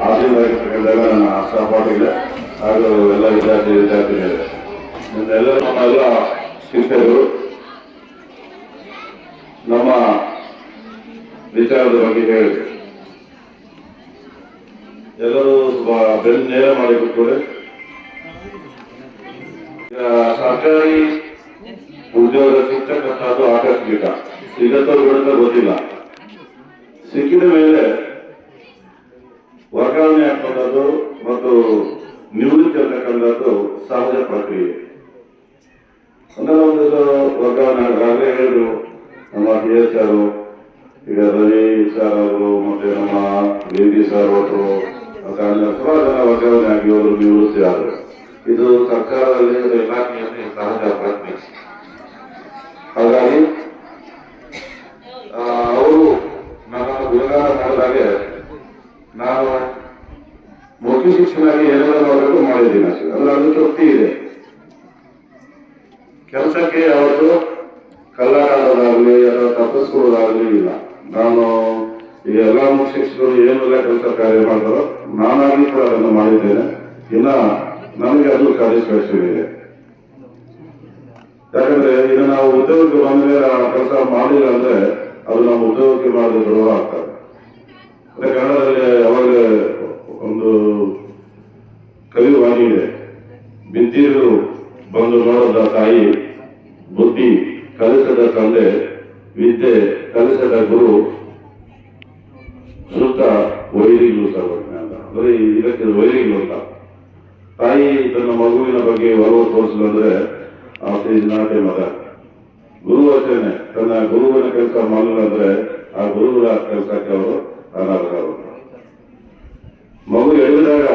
ಆಶೀರ್ವಾದ ನನ್ನ ಸಹಪಾಠಿಗಳೇ ಹಾಗೂ ಎಲ್ಲ ವಿದ್ಯಾರ್ಥಿಗಳೇ, ಎಲ್ಲ ನಮ್ಮ ಎಲ್ಲ ಶಿಕ್ಷಕರು ನಮ್ಮ ವಿಚಾರದ ಬಗ್ಗೆ ಹೇಳಿದೆ. ಎಲ್ಲರೂ ಬೆನ್ನು ನೇರ ಮಾಡಿ ಕೂತ್ಕೊಳ್ಳಿ. ಸರ್ಕಾರಿ ಉದ್ಯೋಗ ಸಿಗ್ತಕ್ಕಂಥದ್ದು ಆಕಸ್ಮಿಕ, ಸಿಗತ್ತೋ ಬಿಡುತ್ತೋ ಗೊತ್ತಿಲ್ಲ. ಸಿಕ್ಕಿದ ಮೇಲೆ ವರ್ಗಾವಣೆ ಆಗ್ತಕ್ಕಂಥದ್ದು ಮತ್ತು ನಿವೃತ್ತಿ ಅಂತಕ್ಕಂಥದ್ದು ಸಹಜ ಪ್ರಕ್ರಿಯೆ. ಒಂದೊಂದು ವರ್ಗಾವಣೆ ಆಗಲೇ ಹೇಳಿದ್ರು ನಮ್ಮ TS ಸರ್, ಈಗ ರವಿ ಸರ್ ಅವರು ಮತ್ತೆ ನಮ್ಮ ವೇದಿ ಸರ್ ಅವರು ಸುಮಾರು ಜನ ವರ್ಗಾವಣೆ ಆಗಿ ಅವರು ನಿವೃತ್ತಿ ಆದರು. ಇದು ಸರ್ಕಾರದಲ್ಲಿ ಇಲಾಖೆಯಲ್ಲಿ ಸಹಜ ಪ್ರಕ್ರಿಯೆ. ಹಾಗಾಗಿ ಅವರು ನನ್ನನ್ನು ಗುಣಗಾನ ಮಾಡಿದಾಗೆ ನಾನು ಮುಖ್ಯ ಶಿಕ್ಷಕನಾಗಿ ಏನೆಲ್ಲ ಮಾಡಬೇಕು ಮಾಡಿದ್ದೀನಿ ಅಷ್ಟೇ. ಅಂದ್ರೆ ಅದು ತೃಪ್ತಿ ಇದೆ. ಕೆಲಸಕ್ಕೆ ಯಾವತ್ತು ಕಳ್ಳಾಡೋದಾಗ್ಲಿ ಅಥವಾ ತಪ್ಪಿಸ್ಕೊಳ್ಳೋದಾಗ್ಲಿ ಇಲ್ಲ. ನಾನು ಈ ಎಲ್ಲ ಮುಖ್ಯ ಶಿಕ್ಷಕರು ಏನೆಲ್ಲ ಕೆಲಸ ಕಾರ್ಯ ಮಾಡ್ತಾರೋ ನಾನಾಗಿ ಕೂಡ ಅದನ್ನು ಮಾಡಿದ್ದೇನೆ. ಇನ್ನ ನನಗೆ ಅದು ಸ್ಯಾಟಿಸ್ಫ್ಯಾಕ್ಷನ್ ಇದೆ. ಯಾಕಂದ್ರೆ ಈಗ ನಾವು ಉದ್ಯೋಗಕ್ಕೆ ಬಂದ ಕೆಲಸ ಮಾಡಿಲ್ಲ ಅಂದ್ರೆ ಅದು ನಮ್ಮ ಉದ್ಯೋಗಕ್ಕೆ ಮಾಡಿದ ದ್ರೋಹ ಆಗ್ತದೆ. ಅಂದ್ರೆ ಕನ್ನಡದಲ್ಲಿ ಯಾವಾಗ ಒಂದು ಕವಿವಾಗಿದೆ, ಬಿದ್ದಿರು ಬಂದು ನೋಡದ ತಾಯಿ, ಬುದ್ಧಿ ಕಲಿಸದ ತಂದೆ, ವಿದ್ಯೆ ಕಲಿಸದ ಗುರು, ಸುತ್ತ ವೈರಿಗಳು ಸರ್ವಜ್ಞ ಅಂತ. ಅಂದ್ರೆ ಇದಕ್ಕೆ ವೈರಿಗಳು ಅಂತ. ತಾಯಿ ತನ್ನ ಮಗುವಿನ ಬಗ್ಗೆ ಒಲವು ತೋರಿಸಿದ್ರೆ ನಾಟ್ ಎ ಮದರ್. ಗುರು ಅಷ್ಟೇನೆ, ತನ್ನ ಗುರುವಿನ ಕೆಲಸ ಮಾಡಲಿಲ್ಲ ಅಂದ್ರೆ ಆ ಗುರುಗಳ ಕೆಲಸಕ್ಕೆ ಅವರು ಅನರ್ಹರು. ಮಗು ಎಳೆದಾಗ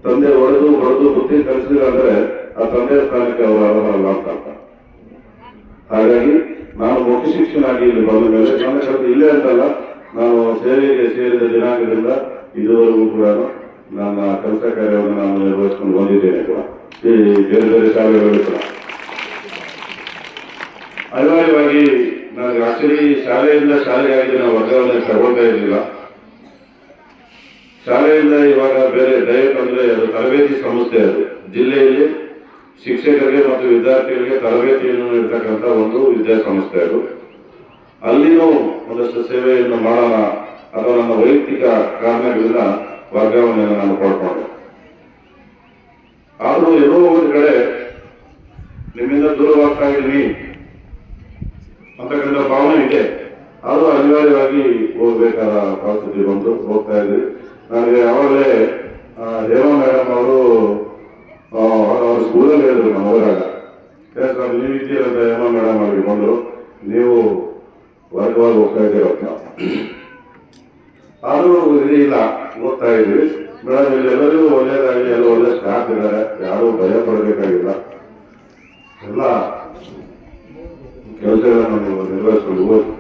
ತಂದೆ ಹೊಡೆದು ಬುದ್ಧಿ ಕಲಿಸಿಲ್ಲ ಅಂದ್ರೆ ಆ ತಂದೆಯ ಸ್ಥಾನಕ್ಕೆ ಅವರು ಅರ್ಹರಲ್ಲ ಅಂತ. ಹಾಗಾಗಿ ನಾನು ಮುಖ್ಯ ಶಿಕ್ಷಕನಾಗಿ ಇಲ್ಲಿ ಬಂದ ಮೇಲೆ ನನ್ನ ಕೆಲಸ ಇಲ್ಲೇ ಅಂತಲ್ಲ, ನಾನು ಸೇವೆಗೆ ಸೇರಿದ ದಿನಾಂಕದಿಂದ ಇದುವರೆಗೂ ಕೂಡ ನನ್ನ ಕೆಲಸ ಕಾರ್ಯವನ್ನು ನಾನು ನಿರ್ವಹಿಸಿಕೊಂಡು ಬಂದಿದ್ದೇನೆ ಕೂಡ ಈ ಬೇರೆ ಬೇರೆ ಶಾಲೆಗಳಲ್ಲಿ ಕೂಡ. ಅನಿವಾರ್ಯವಾಗಿ ನನಗೆ ಆಕ್ಚುಲಿ ಶಾಲೆಯಿಂದ ಶಾಲೆಗಾಗಿ ನಾವು ವರ್ಗಾವಣೆ ತಗೊಳ್ತಾ ಇರಲಿಲ್ಲ. ಶಾಲೆಯಿಂದ ಇವಾಗ ಬೇರೆ ದಯವಿಟ್ಟು ಅಂದ್ರೆ ಅದು ತರಬೇತಿ ಸಂಸ್ಥೆ. ಅದು ಜಿಲ್ಲೆಯಲ್ಲಿ ಶಿಕ್ಷಕರಿಗೆ ಮತ್ತು ವಿದ್ಯಾರ್ಥಿಗಳಿಗೆ ತರಬೇತಿಯನ್ನು ನೀಡತಕ್ಕಂಥ ಒಂದು ವಿದ್ಯಾಸಂಸ್ಥೆ. ಅದು ಅಲ್ಲಿನೂ ಒಂದಷ್ಟು ಸೇವೆಯನ್ನು ಮಾಡೋಣ ಅಥವಾ ನನ್ನ ವೈಯಕ್ತಿಕ ಕಾರಣಗಳಿಂದ ವರ್ಗಾವಣೆಯನ್ನು ನಾನು ಪಡ್ಕೊಂಡೆ. ಆದರೂ ಎಲ್ಲೋ ಒಂದು ಕಡೆ ನಿಮ್ಮಿಂದ ದೂರವಾಗ್ತಾ ಇದ್ದೀನಿ ಅಂತಕ್ಕಂಥ ಭಾವನೆ ಇದೆ. ಆದರೂ ಅನಿವಾರ್ಯವಾಗಿ ಹೋಗ್ಬೇಕಾದ ಪರಿಸ್ಥಿತಿ ಬಂದು ಹೋಗ್ತಾ ಇದ್ವಿ. ನನಗೆ ಯಾವಾಗಲೇ ಹೇಮಾ ಮೇಡಮ್ ಅವರು ಸ್ಕೂಲಲ್ಲಿ ಹೇಳಿದ್ರು, ನಾವು ಹೋದಾಗ ನೀವಿದ್ದೀರಂತ ಹೇಮಾ ಮೇಡಮ್ ಆಗಿ ಬಂದರು. ನೀವು ವರ್ಗವಾಗಿ ಹೋಗ್ತಾ ಇದ್ದೀರ ಆದರೂ ಇಲ್ಲ ಓದ್ತಾ ಇದ್ವಿ. ಮೇಡಮ್ ಇಲ್ಲಿ ಎಲ್ಲರಿಗೂ ಒಳ್ಳೇದಾಗಲಿ, ಎಲ್ಲ ಒಳ್ಳೆ ಸ್ಟಾಫ್ ಇದ್ದಾರೆ, ಯಾರೂ ಭಯ ಪಡಬೇಕಾಗಿಲ್ಲ. ಎಲ್ಲ ಕೆಲಸಗಳನ್ನು ನೀವು ನಿರ್ವಹಿಸ್ಕೊಂಡು ಹೋಗಿ.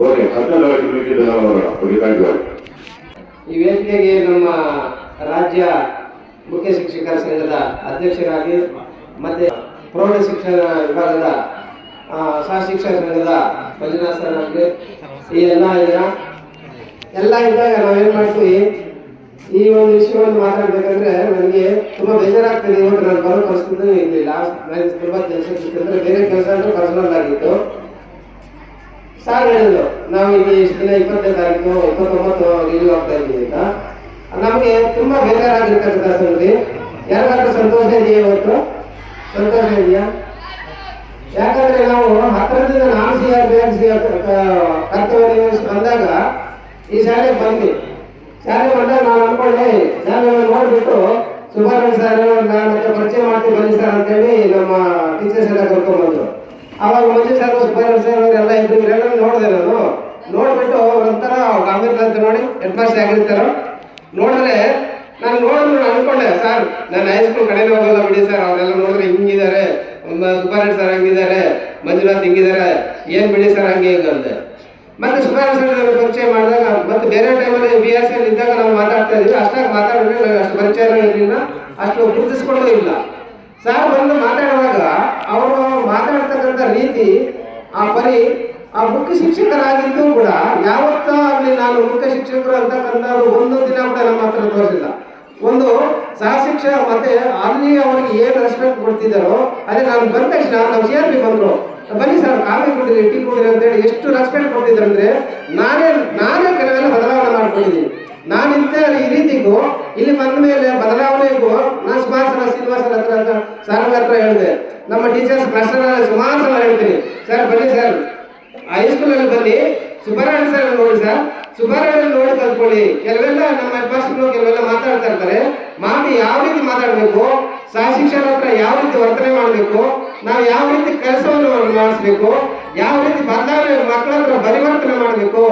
ಓಕೆ, 15 ಮಿಕ್ಕಿದ್ದು ನಾವು ಓಕೆ, ಥ್ಯಾಂಕ್ ಯು. ಈ ವೇದಿಕೆಗೆ ನಮ್ಮ ರಾಜ್ಯ ಮುಖ್ಯ ಶಿಕ್ಷಕರ ಸಂಘದ ಅಧ್ಯಕ್ಷರಾಗಿ ಮತ್ತೆ ಪ್ರೌಢ ಶಿಕ್ಷಣ ವಿಭಾಗದ ಸಹ ಶಿಕ್ಷಕ ಸಂಘದ ಮಂಜುನಾಥ್ ಸರ್ ನಮಗೆ ಈ ಎಲ್ಲ ಇದ್ದಾಗ ನಾವೇನು ಮಾಡ್ತೀವಿ, ಈ ಒಂದು ವಿಷಯವನ್ನು ಮಾತಾಡ್ಬೇಕಂದ್ರೆ ನನಗೆ ತುಂಬ ಬೇಜಾರಾಗ್ತದೆ. ಇವತ್ತು ನಾನು ಬರೋ ಪರಿಸ್ಥಿತಿ ಇರಲಿಲ್ಲ. ನನಗೆ ತುಂಬ ಕೆಲಸ ಸಿಕ್ಕಿದ್ರೆ ಬೇರೆ ಕೆಲಸ ಅಂದರೆ ಪರ್ಸನಲ್ ಆಗಿತ್ತು. ಸಾರ್ ಹೇಳಿದ್ರು, ನಾವು ಇಲ್ಲಿ ಇಷ್ಟು ದಿನ 20ನೇ ತಾರೀಕು 29 ರಿಲೀವ್ ಆಗ್ತಾ ಇದ್ದೀವಿ ಅಂತ. ನಮಗೆ ತುಂಬ ಬೇಜಾರಾಗಿರ್ತಕ್ಕಂಥ ಸಂಗತಿ. ಯಾರಿಗಾದ್ರೂ ಸಂತೋಷ ಇದೆಯಾ? ಇವತ್ತು ಸಂತೋಷ ಇದೆಯಾ? ಯಾಕಂದ್ರೆ ನಾವು ಹತ್ತಿರದಿಂದ ನಾನು ಕರ್ತವ್ಯ ನಿರ್ವಹಿಸಿ ಬಂದಾಗ ಈ ಶಾಲೆಗೆ ಬಂದ್ವಿ. ಶಾಲೆ ಬಂದಾಗ ನಾನು ಅನ್ಕೊಂಡೆ, ನಾನು ನೋಡ್ಬಿಟ್ಟು ಸುಬ್ಬಾರಾಯಣ ಸರ್ ಮತ್ತೆ ಪರಿಚಯ ಮಾಡ್ತೀವಿ ಬನ್ನಿ ಸರ್ ಅಂತೇಳಿ ನಮ್ಮ ಟೀಚರ್ಸ್ ಎಲ್ಲ ಕರ್ಕೊಂಡ್ಬಂದ್ರು. ಅವಾಗ ಮಂಜು ಸರ್ ಸುಬ್ಬಾರಾಯಣ ಸರ್ ಅವರೆಲ್ಲ ಇದ್ರು. ಇವರೆಲ್ಲ ನೋಡಿದೆ. ನಾನು ನೋಡ್ಬಿಟ್ಟು ಒಂಥರ ಗಂಭೀರ ಅಂತ ನೋಡಿ ಹೆಡ್ ಮಾಸ್ಟರ್ ಆಗಿರ್ತಾರೋ ನೋಡಿದ್ರೆ ನಾನು ನೋಡಿದ್ರು ಅನ್ಕೊಂಡೆ, ಸರ್ ನಾನು ಹೈಸ್ಕೂಲ್ ಕಡೆನೇ ಹೋಗಲ್ಲ ಬಿಡಿ ಸರ್, ಅವರೆಲ್ಲ ನೋಡಿದ್ರೆ ಹಿಂಗಿದ್ದಾರೆ, ಸುಬ್ಬಾರಾಯಣ ಸರ್ ಹಂಗಿದ್ದಾರೆ, ಮಂಜುನಾಥ್ ಹಿಂಗಿದ್ದಾರೆ, ಏನ್ ಬಿಡಿ ಸರ್ ಹಂಗೆ ಹಿಂಗೆ ಅಂದೆ. ಮತ್ತೆ ಸುಬ್ಬಾರಾಯಣ ಸರ್ ಪರಿಚಯ ಮಾಡಿದಾಗ ಮತ್ತೆ ಬೇರೆ ಟೈಮಲ್ಲಿ BSc ಇದ್ದಾಗ ನಾವು ಮಾತಾಡ್ತಾ ಇದ್ವಿ. ಅಷ್ಟಾಗಿ ಮಾತಾಡಿದ್ರೆ ನನಗೆ ಅಷ್ಟು ಪರಿಚಯ ಇರಲಿಲ್ಲ, ಅಷ್ಟು ಗುರುತಿಸ್ಕೊಳ್ಳೋ ಇಲ್ಲ. ಸರ್ ಬಂದು ಮಾತಾಡುವಾಗ ಅವರು ಮಾತಾಡ್ತಕ್ಕಂಥ ರೀತಿ, ಆ ಮುಖ್ಯ ಶಿಕ್ಷಕರಾಗಿದ್ದು ಕೂಡ ಯಾವತ್ತಾಗಲಿ ನಾನು ಮುಖ್ಯ ಶಿಕ್ಷಕರು ಅಂತಕ್ಕಂಥವ್ರು ಒಂದು ದಿನ ಕೂಡ ನಮ್ಮ ಹತ್ರ ತೋರಿಸಿಲ್ಲ. ಒಂದು ಸಹ ಶಿಕ್ಷಕ ಮತ್ತೆ ಅಲ್ಲಿ ಅವರಿಗೆ ಏನು ರೆಸ್ಪೆಕ್ಟ್ ಕೊಡ್ತಿದ್ದಾರೋ ಅದೇ ನಾನು ಬಂದ ತಕ್ಷಣ ನಾವು CRP ಬಂದರು, ಬನ್ನಿ ಸರ್ ಕಾಫಿ ಕೊಡಿರಿ, ಟೀ ಕೊಡಿರಿ ಅಂತೇಳಿ ಎಷ್ಟು ರೆಸ್ಪೆಕ್ಟ್ ಕೊಡ್ತಿದ್ರು ಅಂದರೆ ನಾನೇ ಕೆಲವೆಲ್ಲ ಬದಲಾವಣೆ ಮಾಡ್ಕೊಂಡಿದ್ದೀನಿ. ನಾನಿಂತ ಈ ರೀತಿಗೂ ಇಲ್ಲಿ ಬಂದ ಮೇಲೆ ಬದಲಾವಣೆಗೂ ನಾನು ಸುಮಾರು ಸಲ ಶ್ರೀನಿವಾಸರ ಹತ್ರ ಸರ್ ಹತ್ರ ಹೇಳಿದೆ. ನಮ್ಮ ಟೀಚರ್ಸ್ ಕ್ಲಾಸ್ನ ಸುಮಾರು ಸಲ ಹೇಳ್ತೀನಿ, ಸರ್ ಬನ್ನಿ ಸರ್ ಹೈಸ್ಕೂಲಲ್ಲಿ ಬನ್ನಿ, ಸುಬ್ಬಾರಾಯಣ ಸರ್ ನೋಡಿ ಸರ್, ಸುಬ್ಬಾರಾಯಣ ನೋಡಿ ಕಲ್ತ್ಕೊಳ್ಳಿ. ಕೆಲವೆಲ್ಲ ನಮ್ಮ ಹೆಡ್ಮಾಸ್ಟರ್ಗಳು ಕೆಲವೆಲ್ಲ ಮಾತಾಡ್ತಾ ಇರ್ತಾರೆ, ಯಾವ ರೀತಿ ಮಾತಾಡಬೇಕು, ಸಹ ಶಿಕ್ಷಕರ ಹತ್ರ ಯಾವ ರೀತಿ ವರ್ತನೆ ಮಾಡಬೇಕು, ನಾವು ಯಾವ ರೀತಿ ಕೆಲಸವನ್ನು ಮಾಡಿಸ್ಬೇಕು, ಯಾವ ರೀತಿ ಬದಲಾವಣೆ ಮಕ್ಕಳ ಹತ್ರ ಪರಿವರ್ತನೆ ಮಾಡಬೇಕು,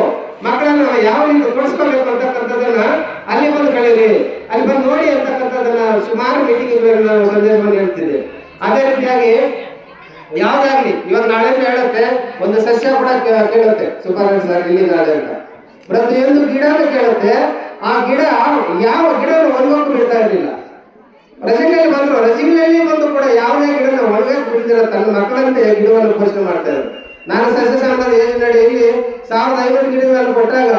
ಮಕ್ಕಳನ್ನ ಯಾವ ರೀತಿ ಕೊಡಿಸ್ಕೋಬೇಕು ಅಂತಕ್ಕಂಥದ್ದನ್ನ ಅಲ್ಲಿ ಬಂದು ಕಳೀರಿ, ಅಲ್ಲಿ ಬಂದು ನೋಡಿ ಅಂತಕ್ಕಂಥದ್ದನ್ನ ಸುಮಾರು ಮೀಟಿಂಗ್ ನಾವು ಸಂದೇಶವನ್ನು ಹೇಳ್ತಿದ್ದೆ. ಅದೇ ರೀತಿಯಾಗಿ ಯಾವ್ದಾಗ್ಲಿ ಇವಾಗ ನಾಳೆ ಹೇಳುತ್ತೆ, ಒಂದು ಸಸ್ಯ ಕೂಡ ಕೇಳುತ್ತೆ ಸುಬ್ಬಾರಾಯಣ ಸರ್ ಇಲ್ಲಿ ನಾಳೆ ಅಂತ, ಪ್ರತಿಯೊಂದು ಗಿಡನೂ ಕೇಳುತ್ತೆ. ಆ ಗಿಡ ಯಾವ ಗಿಡವನ್ನು ಒಣಗೋಕು ಬಿಡ್ತಾ ಇರಲಿಲ್ಲ. ರಜೆಗಳಲ್ಲಿ ಬಂದ್ರು, ರಜೆಗಳಲ್ಲಿ ಬಂದು ಕೂಡ ಯಾವುದೇ ಗಿಡನ ಒಣಗೋಕೆ ಬಿಡ್ದಿರ ತನ್ನ ಮಕ್ಕಳಂತೆ ಗಿಡವನ್ನು ಪೋಷಣೆ ಮಾಡ್ತಾ ಇದ್ರು. ನಾನು ಸಸ್ಯ ಸಂಬಂಧ ಯೋಜನೆಯಲ್ಲಿ 1500 ಗಿಡಗಳನ್ನು ಕೊಟ್ಟಾಗ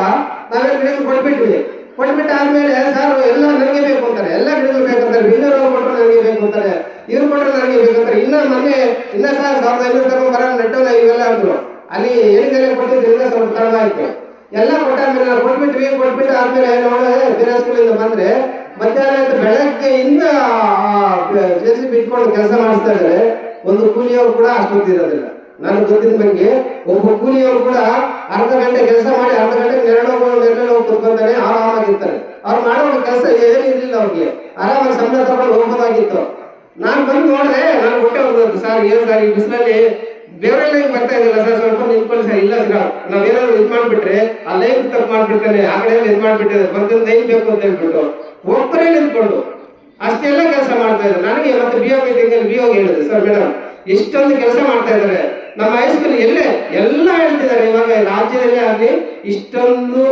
ನಾವೇ ಗಿಡಗಳು ಕೊಟ್ಬಿಟ್ಟು ಆದ್ಮೇಲೆ ಸರ್ ಎಲ್ಲ ನನಗೆ ಬೇಕು ಅಂತಾರೆ, ಎಲ್ಲ ಗಿಡಗಳು ಬೇಕಂತಾರೆ, ಬಿನ್ನರ್ ಕೊಟ್ಟರು ನನಗೆ ಬೇಕು ಅಂತಾರೆ, ಇವ್ರು ಕೊಟ್ಟರು ನನಗೆ ಬೇಕಂತಾರೆ. ಇನ್ನ ಸರ್ 1500 ತಗೊಂಡ್ಬರ ನೆಟ್ಟೋಲ್ಲ ಇವೆಲ್ಲ ಅಂದ್ರು. ಅಲ್ಲಿ ಏನಿದೆಲ್ಲ ಕೊಟ್ಟಿದ್ದರಿಂದ ಸ್ವಲ್ಪ ತಡ ಆಯ್ತು. ಎಲ್ಲ ಕೊಟ್ಟಾದ್ಮೇಲೆ ನಾವು ಕೊಟ್ಬಿಟ್ಟು ಆದ್ಮೇಲೆ ನೋಡಿದ್ರೆ ಬೇರೆ ಸ್ಕೂಲಿಂದ ಬಂದ್ರೆ ಮಧ್ಯಾಹ್ನ ಬೆಳಗ್ಗೆಯಿಂದ JCB ಇಟ್ಕೊಂಡು ಕೆಲಸ ಮಾಡಿಸ್ತಾ ಇದ್ದಾರೆ. ಒಂದು ಕೂಲಿಯವರು ಕೂಡ ಅಷ್ಟೊತ್ತಿರೋದಿಲ್ಲ. ನನಗೆ ಗೊತ್ತಿದ್ದ ಬಗ್ಗೆ ಒಬ್ಬ ಕೂಲಿಯವರು ಕೂಡ ಅರ್ಧ ಗಂಟೆ ಕೆಲಸ ಮಾಡಿ ಅರ್ಧ ಗಂಟೆ ನೆರಳು ಹೋಗಿ ಕುತ್ಕೊಂತಾನೆ, ಆರಾಮಾಗಿರ್ತಾರೆ. ಅವ್ರು ಮಾಡೋ ಕೆಲಸ ಏನಿರಲಿಲ್ಲ, ಅವ್ರಿಗೆ ಆರಾಮಾಗಿ ಸಂಬಳ ತಗೊಂಡು ಹೋಗ್ಬೋದಾಗಿತ್ತು. ನಾನು ಬಂದು ನೋಡಿದ್ರೆ ನಾನು ಹೊಟ್ಟೆ ಹೋಗೋದು, ಸರ್ ಏನು ಸರ್ ಈ ಬಿಸಿಲಲ್ಲಿ ಬೇರೆಲ್ಲ ಬರ್ತಾ ಇದ್ದಿಲ್ಲ ಸರ್, ಸ್ವಲ್ಪ ನಿಂತ್ಕೊಳ್ಳಿ ಸರ್. ಇಲ್ಲ ಸರ್ ನಾವೇನಾದ್ರು ಇದು ಮಾಡ್ಬಿಟ್ರೆ ಆ ಲೈನ್ ತಪ್ಪು ಮಾಡ್ಬಿಡ್ತಾನೆ, ಆ ಕಡೆ ಇದು ಮಾಡ್ಬಿಟ್ಟಿದೆ, ಮತ್ತೊಂದು ಲೈನ್ ಬೇಕು ಅಂತ ಹೇಳ್ಬಿಟ್ಟು ಒಬ್ಬರೇ ನಿಂತ್ಕೊಂಡು ಅಷ್ಟೆಲ್ಲ ಕೆಲಸ ಮಾಡ್ತಾ ಇದ್ದಾರೆ. ನನಗೆ ಮತ್ತೆ BO ಮೀಟಿಂಗ್ ಅಲ್ಲಿ BO ಹೇಳಿದೆ, ಸರ್ ಮೇಡಮ್ ಇಷ್ಟೊಂದು ಕೆಲಸ ಮಾಡ್ತಾ ಇದ್ದಾರೆ ನಮ್ಮ ಹೈಸ್ಕೂಲ್ ಎಲ್ಲ ಹೇಳ್ತಿದ್ದಾರೆ. ಇವಾಗ ರಾಜ್ಯದಲ್ಲೇ ಆಗಲಿ ಇಷ್ಟೊಂದು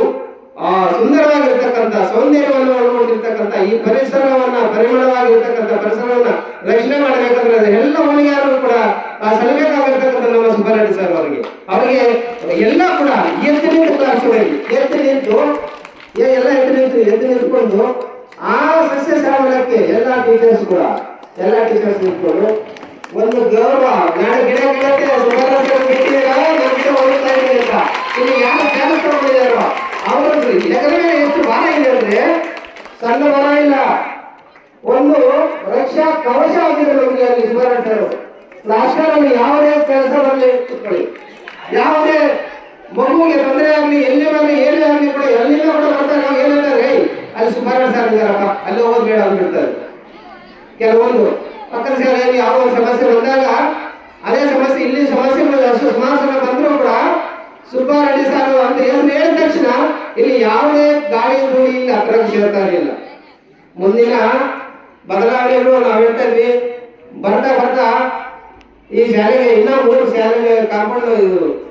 ಸುಂದರವಾಗಿರ್ತಕ್ಕಂಥ ಸೌಂದರ್ಯವನ್ನು ಒಳಗೊಂಡಿರ್ತಕ್ಕಂಥ ಈ ಪರಿಮಳವಾಗಿರ್ತಕ್ಕಂಥ ಪರಿಸರವನ್ನ ರಕ್ಷಣೆ ಮಾಡಬೇಕಂದ್ರೆ ಎಲ್ಲ ಹೊಣೆಗಾರರು ಕೂಡ ಸಲ್ಲಬೇಕಾಗಿರ್ತಕ್ಕಂಥ ನಮ್ಮ ಸುಬ್ಬಾರೆಡ್ಡಿ ಸರ್ ಅವರಿಗೆ ಎಲ್ಲ ಕೂಡ ಎದ್ದು ನಿಂತ್ಕೊಂಡು ಆ ಸಸ್ಯ ಶ್ಯಾಮಲಕ್ಕೆ ಎಲ್ಲ ಟೀಚರ್ಸ್ ನಿಂತ್ಕೊಂಡು ಒಂದು ಗೌರವ, ನಾಳೆ ಗಿಡ ಗಿಡಕ್ಕೆ ಇಲ್ಲಿ ಯಾರು ಕೆಲಸ ತಗೊಂಡಿದ್ದಾರೋ ಅವರು ಎಕರೆ ಮೇಲೆ ಎಷ್ಟು ಭಾರ ಇದೆ ಅಂದ್ರೆ ಸಣ್ಣ ಭಾರ ಇಲ್ಲ, ಒಂದು ರಕ್ಷಾ ಕವಚ ಆಗಿದೆ ನಮಗೆ ಅಲ್ಲಿ ಸುಬ್ಬಾರೆಡ್ಡಿ ರಾಷ್ಟ್ರದಲ್ಲಿ ಯಾವುದೇ ಕೆಲಸ ಬರಲಿ ಇಟ್ಕೊಳ್ಳಿ, ಯಾವುದೇ ಮಗುವಿಗೆ ತೊಂದರೆ ಆಗಲಿ, ಎಲ್ಲಿ ಬರಲಿ ಏನೇ ಆಗಲಿ ಕೂಡ ಎಲ್ಲಿಂದ ಕೂಡ ಬರ್ತಾರೆ. ನಾವು ಏನಂತಾರೆ ಅಲ್ಲಿ ಸುಬ್ಬಾರೆಡ್ಡಿ ಸರ್ ಇದ್ದಾರಪ್ಪ ಅಲ್ಲಿ ಹೋಗೋದು ಬೇಡ ಅಂದ್ಬಿಡ್ತಾರೆ. ಕೆಲವೊಂದು ಪಕ್ಕದ ಶಾಲೆಯಲ್ಲಿ ಯಾವ ಒಂದು ಸಮಸ್ಯೆ ಬಂದಾಗ ಅದೇ ಸಮಸ್ಯೆ ಇಲ್ಲಿ ಸಮಸ್ಯೆಗಳು ಸುಮಾರು ಸಲ ಬಂದರೂ ಕೂಡ ಸುಬ್ಬಾರೆಡ್ಡಿ ಸರ್ ಅಂತ ಹೆಸರು ಹೇಳಿದ ತಕ್ಷಣ ಇಲ್ಲಿ ಯಾವುದೇ ಗಾಳಿ ಧೂಳಿ ಇಲ್ಲಿ ಹತ್ತಿರಕ್ಕೆ ಸೇರ್ತಾ ಇರಲಿಲ್ಲ. ಮುಂದಿನ ಬದಲಾವಣೆಗಳು ನಾವು ಹೇಳ್ತಾ ಇದ್ವಿ. ಬರ್ತಾ ಬರ್ತಾ ಈ ಶಾಲೆಗೆ ಇನ್ನೂ 3 ಶಾಲೆಗೆ ಕಾಂಪೌಂಡ್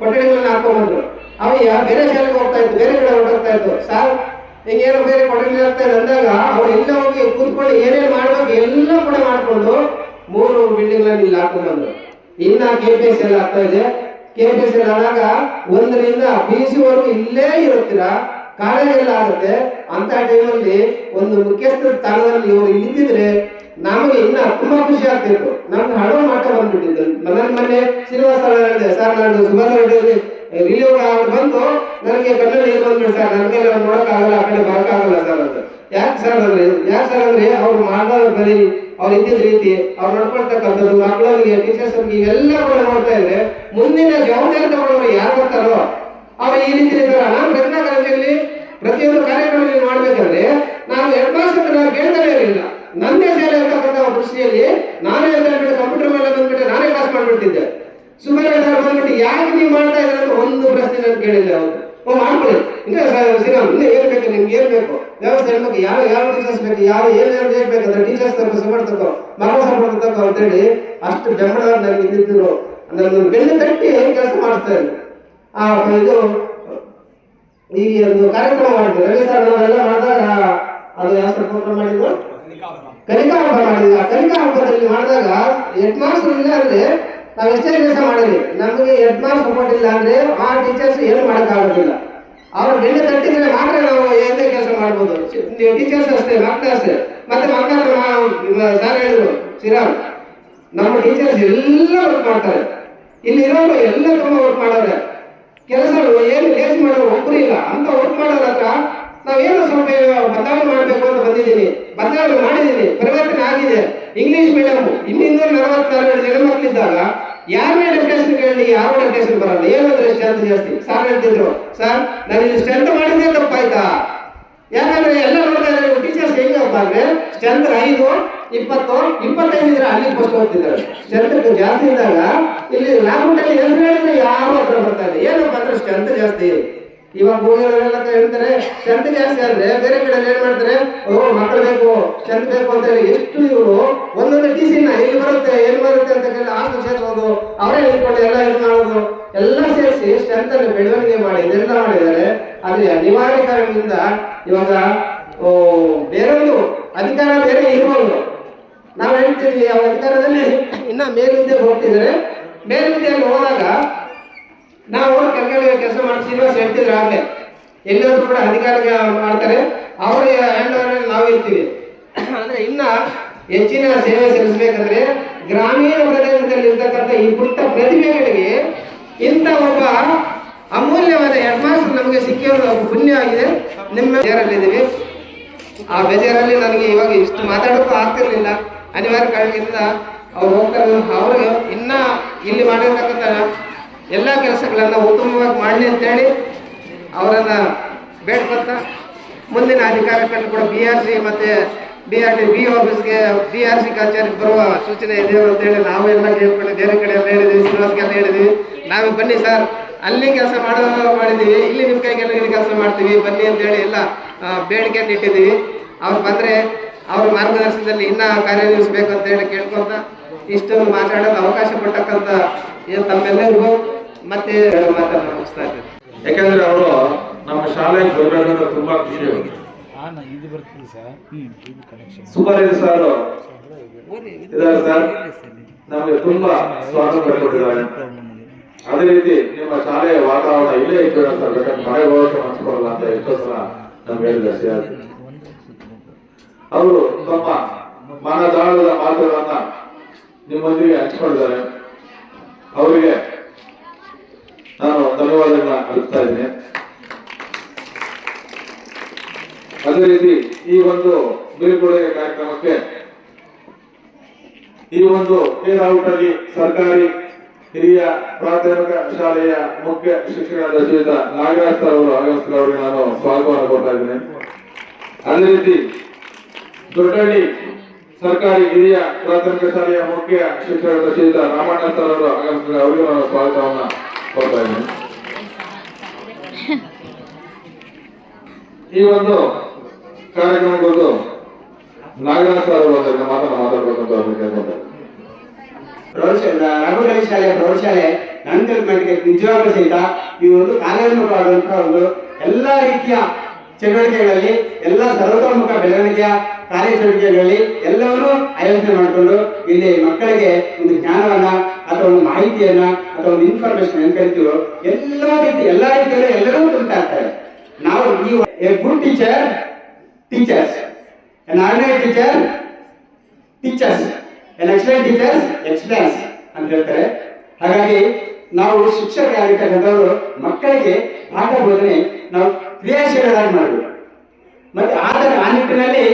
ಕೊಠಡಿಗಳನ್ನ ಹಾಕೊಂಡ್ಬಂದ್ರು. ಅವ ಬೇರೆ ಶಾಲೆಗೆ ಹೋಗ್ತಾ ಇತ್ತು, ಬೇರೆ ಕಡೆ ಹೊರಟೋಗ್ತಾ ಇತ್ತು. ಸರ್ ಹಿಂಗೇನೋ ಬೇರೆ ಕೊಠಡಿ ಆಗ್ತಾ ಇದೆ ಅಂದಾಗ ಅವ್ರು ಎಲ್ಲ ಹೋಗಿ ಕೂತ್ಕೊಂಡು ಏನೇನು ಮಾಡ್ಬೇಕು ಎಲ್ಲ ಕೂಡ ಮಾಡಿಕೊಂಡು 3 ಬಿಲ್ಡಿಂಗ್ಗಳನ್ನು ಇಲ್ಲಿ ಹಾಕೊಂಡ್ಬಂದ್ರು. ಇನ್ನ KPS ಎಲ್ಲ ಆಗ್ತಾ ಇದೆ. KPS ಎಲ್ಲ ಆದಾಗ 1ರಿಂದ PUC ವರೆಗೂ ಇಲ್ಲೇ ಇರುತ್ತೀರಾ, ಕಾಲೇಜ್ ಎಲ್ಲ ಆಗುತ್ತೆ. ಅಂತ ಟೈಮಲ್ಲಿ ಒಂದು ಮುಖ್ಯಸ್ಥರ ಸ್ಥಾನದಲ್ಲಿ ಇವರು ಇಲ್ಲಿದ್ದಿದ್ರೆ ನಮಗೆ ಇನ್ನ ತುಂಬಾ ಖುಷಿ ಆಗ್ತಿತ್ತು. ನಮ್ಗೆ ಹಣ ಮಾಟ ಬಂದ್ಬಿಟ್ಟಿದ್ದು. ಮೊನ್ನೆ ಶ್ರೀನಿವಾಸ ಹೇಳಿದೆ, ಸರ್ ನಾನು ಸುಭಾಷ್ ರಿಲೀವ್ ಬಂದು ನನಗೆ ಕನ್ನಡ ನೀರು ಬಂದ್ಬಿಟ್ಟು ಸರ್ ನನಗೆ ನೋಡೋಕ್ಕಾಗಲ್ಲ, ಆ ಕಡೆ ಬರೋಕ್ಕಾಗಲ್ಲ ಸರ್ ಅಂತ. ಯಾಕೆ ಸರ್ ಅಂದ್ರೆ ಅವ್ರು ಮಾಡೋ ಬರೀ ಅವ್ರು ಇದ್ದಿದ್ದ ರೀತಿ ಅವ್ರು ನಡ್ಕೊಳ್ತಕ್ಕಂಥದ್ದು ಮಕ್ಕಳಿಗೆ ಟೀಚರ್ಸ್ ಇವೆಲ್ಲ ಕೂಡ ನೋಡ್ತಾ ಇದ್ರೆ ಮುಂದಿನ ಜವಾಬ್ದಾರಿ ತಗೊಳ್ಳೋರು ಯಾರು ಬರ್ತಾರೋ ಅವ್ರು ಈ ರೀತಿ ಇರ್ತಾರ. ನಾನು ರಚನಾ ಕಾಲೇಜಲ್ಲಿ ಪ್ರತಿಯೊಂದು ಕಾರ್ಯಕ್ರಮದಲ್ಲಿ ಮಾಡ್ಬೇಕಂದ್ರೆ ನಾವು ಹೆಡ್ ಮಾಸ್ಟರ್ ನಾವು ಕೇಳ್ತಾನೆ ಇರಲಿಲ್ಲ. ನಂದೇ ಶಾಲೆ ಇರ್ತಕ್ಕಂಥ ದೃಷ್ಟಿಯಲ್ಲಿ ನಾನೇ ಅಂತ ಕಂಪ್ಯೂಟರ್ ಮೇಲೆ ಬಂದ್ಬಿಟ್ಟೆ, ನಾನೇ ಕ್ಲಾಸ್ ಮಾಡ್ಬಿಡ್ತಿದ್ದೆ. ಸುಮಾರು ಬಂದ್ಬಿಟ್ಟು ಯಾಕೆ ನೀವು ಮಾಡ್ತಾ ಇದ್ರೆ ಅಂತ ಒಂದು ಪ್ರಶ್ನೆ ನಾನು ಕೇಳಿಲ್ಲ. ಅವ್ರು ಮಾಡ್ಕೊಳ್ಳಿ ಇನ್ನು ಶ್ರೀರಾಮ್ ಇನ್ನು ಏನ್ ಬೇಕು, ನಿಮ್ಗೆ ಏನ್ ಬೇಕು, ವ್ಯವಸ್ಥೆ ಹೇಳ್ಬೇಕು, ಯಾವ ಟೀಚರ್ಸ್ ಬೇಕು, ಏನ್ ಬೇಕಂದ್ರೆ ಟೀಚರ್ಸ್ ಸಪೋರ್ಟ್ ತಗೋ, ಮಕ್ಕಳ ಸಪೋರ್ಟ್ ತಗೋ ಅಂತೇಳಿ ಅಷ್ಟು ಬೆಂಬಲ ನನಗೆ ಇದ್ದಿದ್ರು. ನನ್ನ ಬೆನ್ನು ತಟ್ಟಿ ಕೆಲಸ ಮಾಡಿಸ್ತಾ ಇದ್ರು. ಇದು ಈ ಒಂದು ಕಾರ್ಯಕ್ರಮ ಮಾಡಿದ್ರು ರವಿ ಸರ್ ನಾವೆಲ್ಲ ಮಾಡಿದಾಗ ಅದು ಯಾವ ಪ್ರೋಗ್ರಾಮ್ ಮಾಡಿದ್ರು, ಕಲಿಕಾ ಹಬ್ಬ ಮಾಡಿದ್ವಿ. ಆ ಕಲಿಕಾ ಹಬ್ಬದಲ್ಲಿ ಮಾಡಿದಾಗ ಹೆಡ್ ಮಾಸ್ಟರ್ ಇಲ್ಲ ಅಂದ್ರೆ ನಾವು ಎಷ್ಟೇ ಕೆಲಸ ಮಾಡಿದ್ವಿ, ನಮಗೆ ಹೆಡ್ ಮಾಸ್ಟರ್ ಸಪೋರ್ಟ್ ಇಲ್ಲ ಅಂದ್ರೆ ಆ ಟೀಚರ್ಸ್ ಏನು ಮಾಡೋಕ್ಕಾಗೋದಿಲ್ಲ. ಅವ್ರ ಬೆನ್ನು ತಟ್ಟಿದ್ರೆ ಮಾತ್ರ ನಾವು ಏನೇ ಕೆಲಸ ಮಾಡ್ಬೋದು. ಟೀಚರ್ಸ್ ಅಷ್ಟೇ, ಮಕ್ಕಳು ಅಷ್ಟೇ. ಮತ್ತೆ ಮಕ್ಕಳು ಸರ್ ಹೇಳಿದ್ರು, ಶ್ರೀರಾಮ್ ನಮ್ಮ ಟೀಚರ್ಸ್ ಎಲ್ಲ ವರ್ಕ್ ಮಾಡ್ತಾರೆ, ಇಲ್ಲಿ ಇರೋರು ಎಲ್ಲ ತುಂಬ ವರ್ಕ್ ಮಾಡೋರೆ, ಕೆಲಸ ಏನು ಲೇಸ್ ಮಾಡೋರು ಒಬ್ಬರು ಇಲ್ಲ. ಅಂತ ವರ್ಕ್ ಮಾಡೋರ ಹತ್ರ ನಾವೇನೋ ಸ್ವಲ್ಪ ಬದಲಾವಣೆ ಮಾಡಬೇಕು ಅಂತ ಬಂದಿದ್ದೀನಿ, ಬದಲಾವಣೆ ಮಾಡಿದ್ದೀನಿ, ಪರಿವರ್ತನೆ ಆಗಿದೆ. ಇಂಗ್ಲಿಷ್ ಮೀಡಿಯಂ 244 ಜನ ಮಕ್ಕಳಿದ್ದಾಗ ಯಾರನ್ನೇ ಡೆಪ್ಯುಟೇಷನ್ ಕೇಳಿ ಯಾರು ಡೆಪ್ಯುಟೇಷನ್ ಬರಲ್ಲ. ಏನಂದ್ರೆ ಸ್ಟ್ರೆಂತ್ ಜಾಸ್ತಿ. ಸರ್ ಹೇಳ್ತಿದ್ರು, ಸರ್ ನಾನು ಇಲ್ಲಿ ಸ್ಟ್ರೆಂತ್ ಮಾಡಿದ್ರೆ ತಪ್ಪಾಯ್ತಾ? ಯಾಕಂದ್ರೆ ಎಲ್ಲ ನೋಡ್ತಾ ಇದ್ದಾರೆ ಟೀಚರ್ಸ್ ಹೆಂಗಪ್ಪ ಅಂದ್ರೆ ಸ್ಟ್ರೆಂತ್ 5, 20, 25 ಇದ್ರೆ ಅಲ್ಲಿ ಫಸ್ಟ್ ಹೋಗ್ತಿದ್ದಾರೆ. ಸ್ಟ್ರೆಂತ್ ಜಾಸ್ತಿ ಇದ್ದಾಗ ಇಲ್ಲಿ ಲಾಕ್ಡೌನ್ ಹೆಸರು ಹೇಳಿದ್ರೆ ಯಾರು ಹತ್ರ ಬರ್ತಾ ಇದೆ. ಏನಪ್ಪ ಅಂದ್ರೆ ಸ್ಟ್ರೆಂತ್ ಜಾಸ್ತಿ. ಇವಾಗ ಹೋಗಿರೋರೆಲ್ಲ ಹೇಳ್ತಾರೆ ಸ್ಟ್ರೆಂತ್ ಜಾಸ್ತಿ ಅಂದ್ರೆ ಬೇರೆ ಕಡೆ ಏನ್ ಮಾಡ್ತಾರೆ, ಮಕ್ಕಳು ಬೇಕು ಸ್ಟ್ರೆಂತ್ ಬೇಕು ಅಂತ ಹೇಳಿ ಎಷ್ಟು ಇವರು ಒಂದೊಂದು TCನ ಎಲ್ಲಿ ಬರುತ್ತೆ ಏನ್ ಬರುತ್ತೆ ಅಂತ ಕೇಳಿ ಆಸ್ತಿ ಸೇರಿಸೋದು, ಅವರೇ ಹೇಳ್ಕೊಂಡು ಎಲ್ಲ ಇದು ಮಾಡೋದು ಎಲ್ಲ ಸೇರಿಸಿ ಸ್ಟ್ರೆಂತ್ ಅಲ್ಲಿ ಬೆಳವಣಿಗೆ ಮಾಡಿ ಇದೆಲ್ಲ ಮಾಡಿದ್ದಾರೆ. ಆದ್ರೆ ಅನಿವಾರ್ಯ ಕಾರಣದಿಂದ ಇವಾಗ ಬೇರೊಂದು ಅಧಿಕಾರ ಬೇರೆ ಇರ್ಬೋದು. ನಾವು ಹೇಳ್ತೀವಿ ಆ ಅಧಿಕಾರದಲ್ಲಿ ಇನ್ನ ಮೇಲ್ವಿದ್ಯೆಗೆ ಹೋಗ್ತಿದ್ದಾರೆ. ಮೇಲ್ವಿದ್ಯೆಯಲ್ಲಿ ಹೋದಾಗ ನಾವು ಕೆಲಸ ಮಾಡ್ತಿದ್ವಿ ಹೇಳ್ತಿದ್ರು. ಆಗಲೇ ಎಲ್ಲರೂ ಕೂಡ ಅಧಿಕಾರ ಮಾಡ್ತಾರೆ, ಅವರ ಹ್ಯಾಂಡ್ ಓವರ್ ನಾವು ಇರ್ತೀವಿ. ಅಂದ್ರೆ ಇನ್ನ ಹೆಚ್ಚಿನ ಸೇವೆ ಸಲ್ಲಿಸಬೇಕಂದ್ರೆ ಗ್ರಾಮೀಣ ಪ್ರದೇಶದಲ್ಲಿ ಇರ್ತಕ್ಕಂಥ ಈ ಪುಟ್ಟ ಪ್ರತಿಭೆಗಳಿಗೆ ಇಂಥ ಒಬ್ಬ ಅಮೂಲ್ಯವಾದ ಹೆಡ್ ಮಾಸ್ಟರ್ ನಮಗೆ ಸಿಕ್ಕಿರೋದು ಪುಣ್ಯ ಆಗಿದೆ. ನಿಮ್ಮ ಬೇಜಾರಲ್ಲಿದ್ದೀವಿ. ಆ ಬೇಜಾರಲ್ಲಿ ನನಗೆ ಇವಾಗ ಇಷ್ಟು ಮಾತಾಡೋಕ್ಕೂ ಆಗ್ತಿರ್ಲಿಲ್ಲ. ಅನಿವಾರ್ಯ ಕಾರಣದಿಂದ ಅವ್ರು ಹೋಗ್ತಾರೆ. ಅವ್ರಿಗೆ ಇನ್ನ ಇಲ್ಲಿ ಮಾಡಿರ್ತಕ್ಕಂಥ ಎಲ್ಲ ಕೆಲಸಗಳನ್ನ ಉತ್ತಮವಾಗಿ ಮಾಡಲಿ ಅಂತೇಳಿ ಅವರನ್ನ ಬೇಡ್ಕೊತ ಮುಂದಿನ ಅಧಿಕಾರಕ್ಕೆ ಕೂಡ BRC ಮತ್ತೆ BRT B ಆಫೀಸ್ಗೆ BRC ಕಚೇರಿಗೆ ಬರುವ ಸೂಚನೆ ಇದೆ ಅಂತೇಳಿ ನಾವು ಎಲ್ಲ ಕೇಳ್ಕೊಂಡು ಬೇರೆ ಕಡೆ ಎಲ್ಲ ಹೇಳಿದ್ವಿ, ಶ್ರೀನಿವಾಸ್ಗೆಲ್ಲ ಹೇಳಿದ್ವಿ. ನಾವೇ ಬನ್ನಿ ಸರ್ ಅಲ್ಲಿ ಕೆಲಸ ಮಾಡಿದ್ದೀವಿ, ಇಲ್ಲಿ ನಿಮ್ಮ ಕೈಗೆಲ್ಲ ಇಲ್ಲಿ ಕೆಲಸ ಮಾಡ್ತೀವಿ ಬನ್ನಿ ಅಂತೇಳಿ ಎಲ್ಲ ಬೇಡಿಕೆಯನ್ನು ಇಟ್ಟಿದ್ದೀವಿ. ಅವ್ರು ಬಂದರೆ ಅವ್ರ ಮಾರ್ಗದರ್ಶನದಲ್ಲಿ ಇನ್ನೂ ಕಾರ್ಯನಿರ್ವಹಿಸಬೇಕು ಅಂತೇಳಿ ಕೇಳ್ಕೊಂತ ಇಷ್ಟೊಂದು ಮಾತಾಡೋದು ಅವಕಾಶ ಕೊಟ್ಟಕ್ಕಂಥ ತಮ್ಮೆಲ್ಲರಿಗೂ ಮತ್ತೆ ಮಾತನ್ನು ಮುಗಿಸ್ತಾ ಇದ್ದೀವಿ. ಯಾಕಂದ್ರೆ ಅವರು ನಮ್ಮ ಶಾಲೆಗೆ ಬರಬೇಕಂದ್ರೆ ತುಂಬಾ ಖುಷಿ. ಸುಬ್ಬಾರೆಡ್ಡಿ ಸರ್ ಇದ್ದಾರೆ ಸರ್, ನಮಗೆ ತುಂಬಾ ಸ್ವಾಗತ ಕೊಟ್ಟಿದ್ದಾರೆ. ಅದೇ ರೀತಿ ನಿಮ್ಮ ಶಾಲೆಯ ವಾತಾವರಣ ಇಲ್ಲೇ ಇತ್ತು ಸರ್, ಬೇಕಾದ್ರೆ ಮಳೆ ಹೋಗಕ್ಕೆ ಮನಸ್ಸು ಬರಲ್ಲ ಅಂತ ಎಷ್ಟೋ ಸಲ ನಮ್ಗೆ ಹೇಳಿದ್ದಾರೆ. ಅವರು ತಮ್ಮ ಮನದಾಳದ ಮಾತುಗಳನ್ನ ನಿಮ್ಮೊಂದಿಗೆ ಹಂಚಿಕೊಂಡಿದ್ದಾರೆ. ಅವರಿಗೆ ನಾನು ಧನ್ಯವಾದಗಳನ್ನ ಅರ್ಪಿಸ್ತಾ ಇದ್ದೀನಿ. ಅದೇ ರೀತಿ ಈ ಒಂದು ಬೀಳ್ಕೊಡುಗೆ ಕಾರ್ಯಕ್ರಮಕ್ಕೆ ಈ ಒಂದು ಕೇರಾವುಟಲ್ಲಿ ಸರ್ಕಾರಿ ಹಿರಿಯ ಪ್ರಾಥಮಿಕ ಶಾಲೆಯ ಮುಖ್ಯ ಶಿಕ್ಷಕರಾದ ಶ್ರೀಯುತ ನಾಗರಾಜ್ ಸರ್ ಅವರು ಆಗಮಿಸಿದ ಅವರಿಗೆ ನಾನು ಸ್ವಾಗತವನ್ನು ಕೊಡ್ತಾ ಇದ್ದೇನೆ. ಅದೇ ರೀತಿ ದೊಡ್ಡಹಳ್ಳಿ ಸರ್ಕಾರಿ ಹಿರಿಯ ಪ್ರಾಥಮಿಕ ಶಾಲೆಯ ಮುಖ್ಯ ಶಿಕ್ಷಕರಾದ ಶ್ರೀಯುತ ರಾಮಣ್ಣ ಸರ್ ಅವರು ಆಗಮಿಸಿದ ಅವರಿಗೂ ನಾನು ಸ್ವಾಗತವನ್ನ ಕೊಡ್ತಾ ಇದ್ದೀನಿ. ಈ ಒಂದು ಕಾರ್ಯಕ್ರಮಗಳು ನಾಗರಾಜ್ ಸರ್ ಅವರು ಮಾತಾಡಬೇಕಂತ ಅವ್ರನ್ನ ಕೇಳ್ಕೊಂತಾರೆ. ರಘುಗಳಿ ಶಾಲೆಯ ಪ್ರೌಢಶಾಲೆ ನನ್ನ ಮಟ್ಟಿಗೆ ನಿಜವಾಗ್ಲೂ ಸಹಿತ ಈ ಒಂದು ಕಾರ್ಯೋನ್ಮುಖವಾದಂತಹ ಒಂದು ಎಲ್ಲಾ ರೀತಿಯ ಚಟುವಟಿಕೆಗಳಲ್ಲಿ ಎಲ್ಲ ಸರ್ವತೋಮುಖ ಬೆಳವಣಿಗೆಯ ಕಾರ್ಯಚಟುವಟಿಕೆಗಳಲ್ಲಿ ಎಲ್ಲವನ್ನೂ ಆಯೋಜನೆ ಮಾಡಿಕೊಂಡು ಇಲ್ಲಿ ಮಕ್ಕಳಿಗೆ ಒಂದು ಜ್ಞಾನವನ್ನ ಅಥವಾ ಒಂದು ಮಾಹಿತಿಯನ್ನ ಅಥವಾ ಒಂದು ಇನ್ಫಾರ್ಮೇಶನ್ ಏನ್ ಕರಿತೀವೋ ಎಲ್ಲಾ ರೀತಿಯಲ್ಲೂ ಎಲ್ಲರೂ ತುಂಬ್ತಾ ಇರ್ತಾರೆ. ನಾವು A good teacher teachers, N ordinary teacher teachers, N excellent teachers explains ಅಂತ ಹೇಳ್ತಾರೆ. ಹಾಗಾಗಿ ನಾವು ಶಿಕ್ಷಕರಾಗಿರ್ತಕ್ಕಂಥವರು ಮಕ್ಕಳಿಗೆ ಪಾಠ ಬೋಧನೆ ನಾವು ಕ್ರಿಯಾಶೀಲರಾಗಿ ಮಾಡಬೇಕು. ಮತ್ತೆ ಆ ನಿಟ್ಟಿನಲ್ಲಿ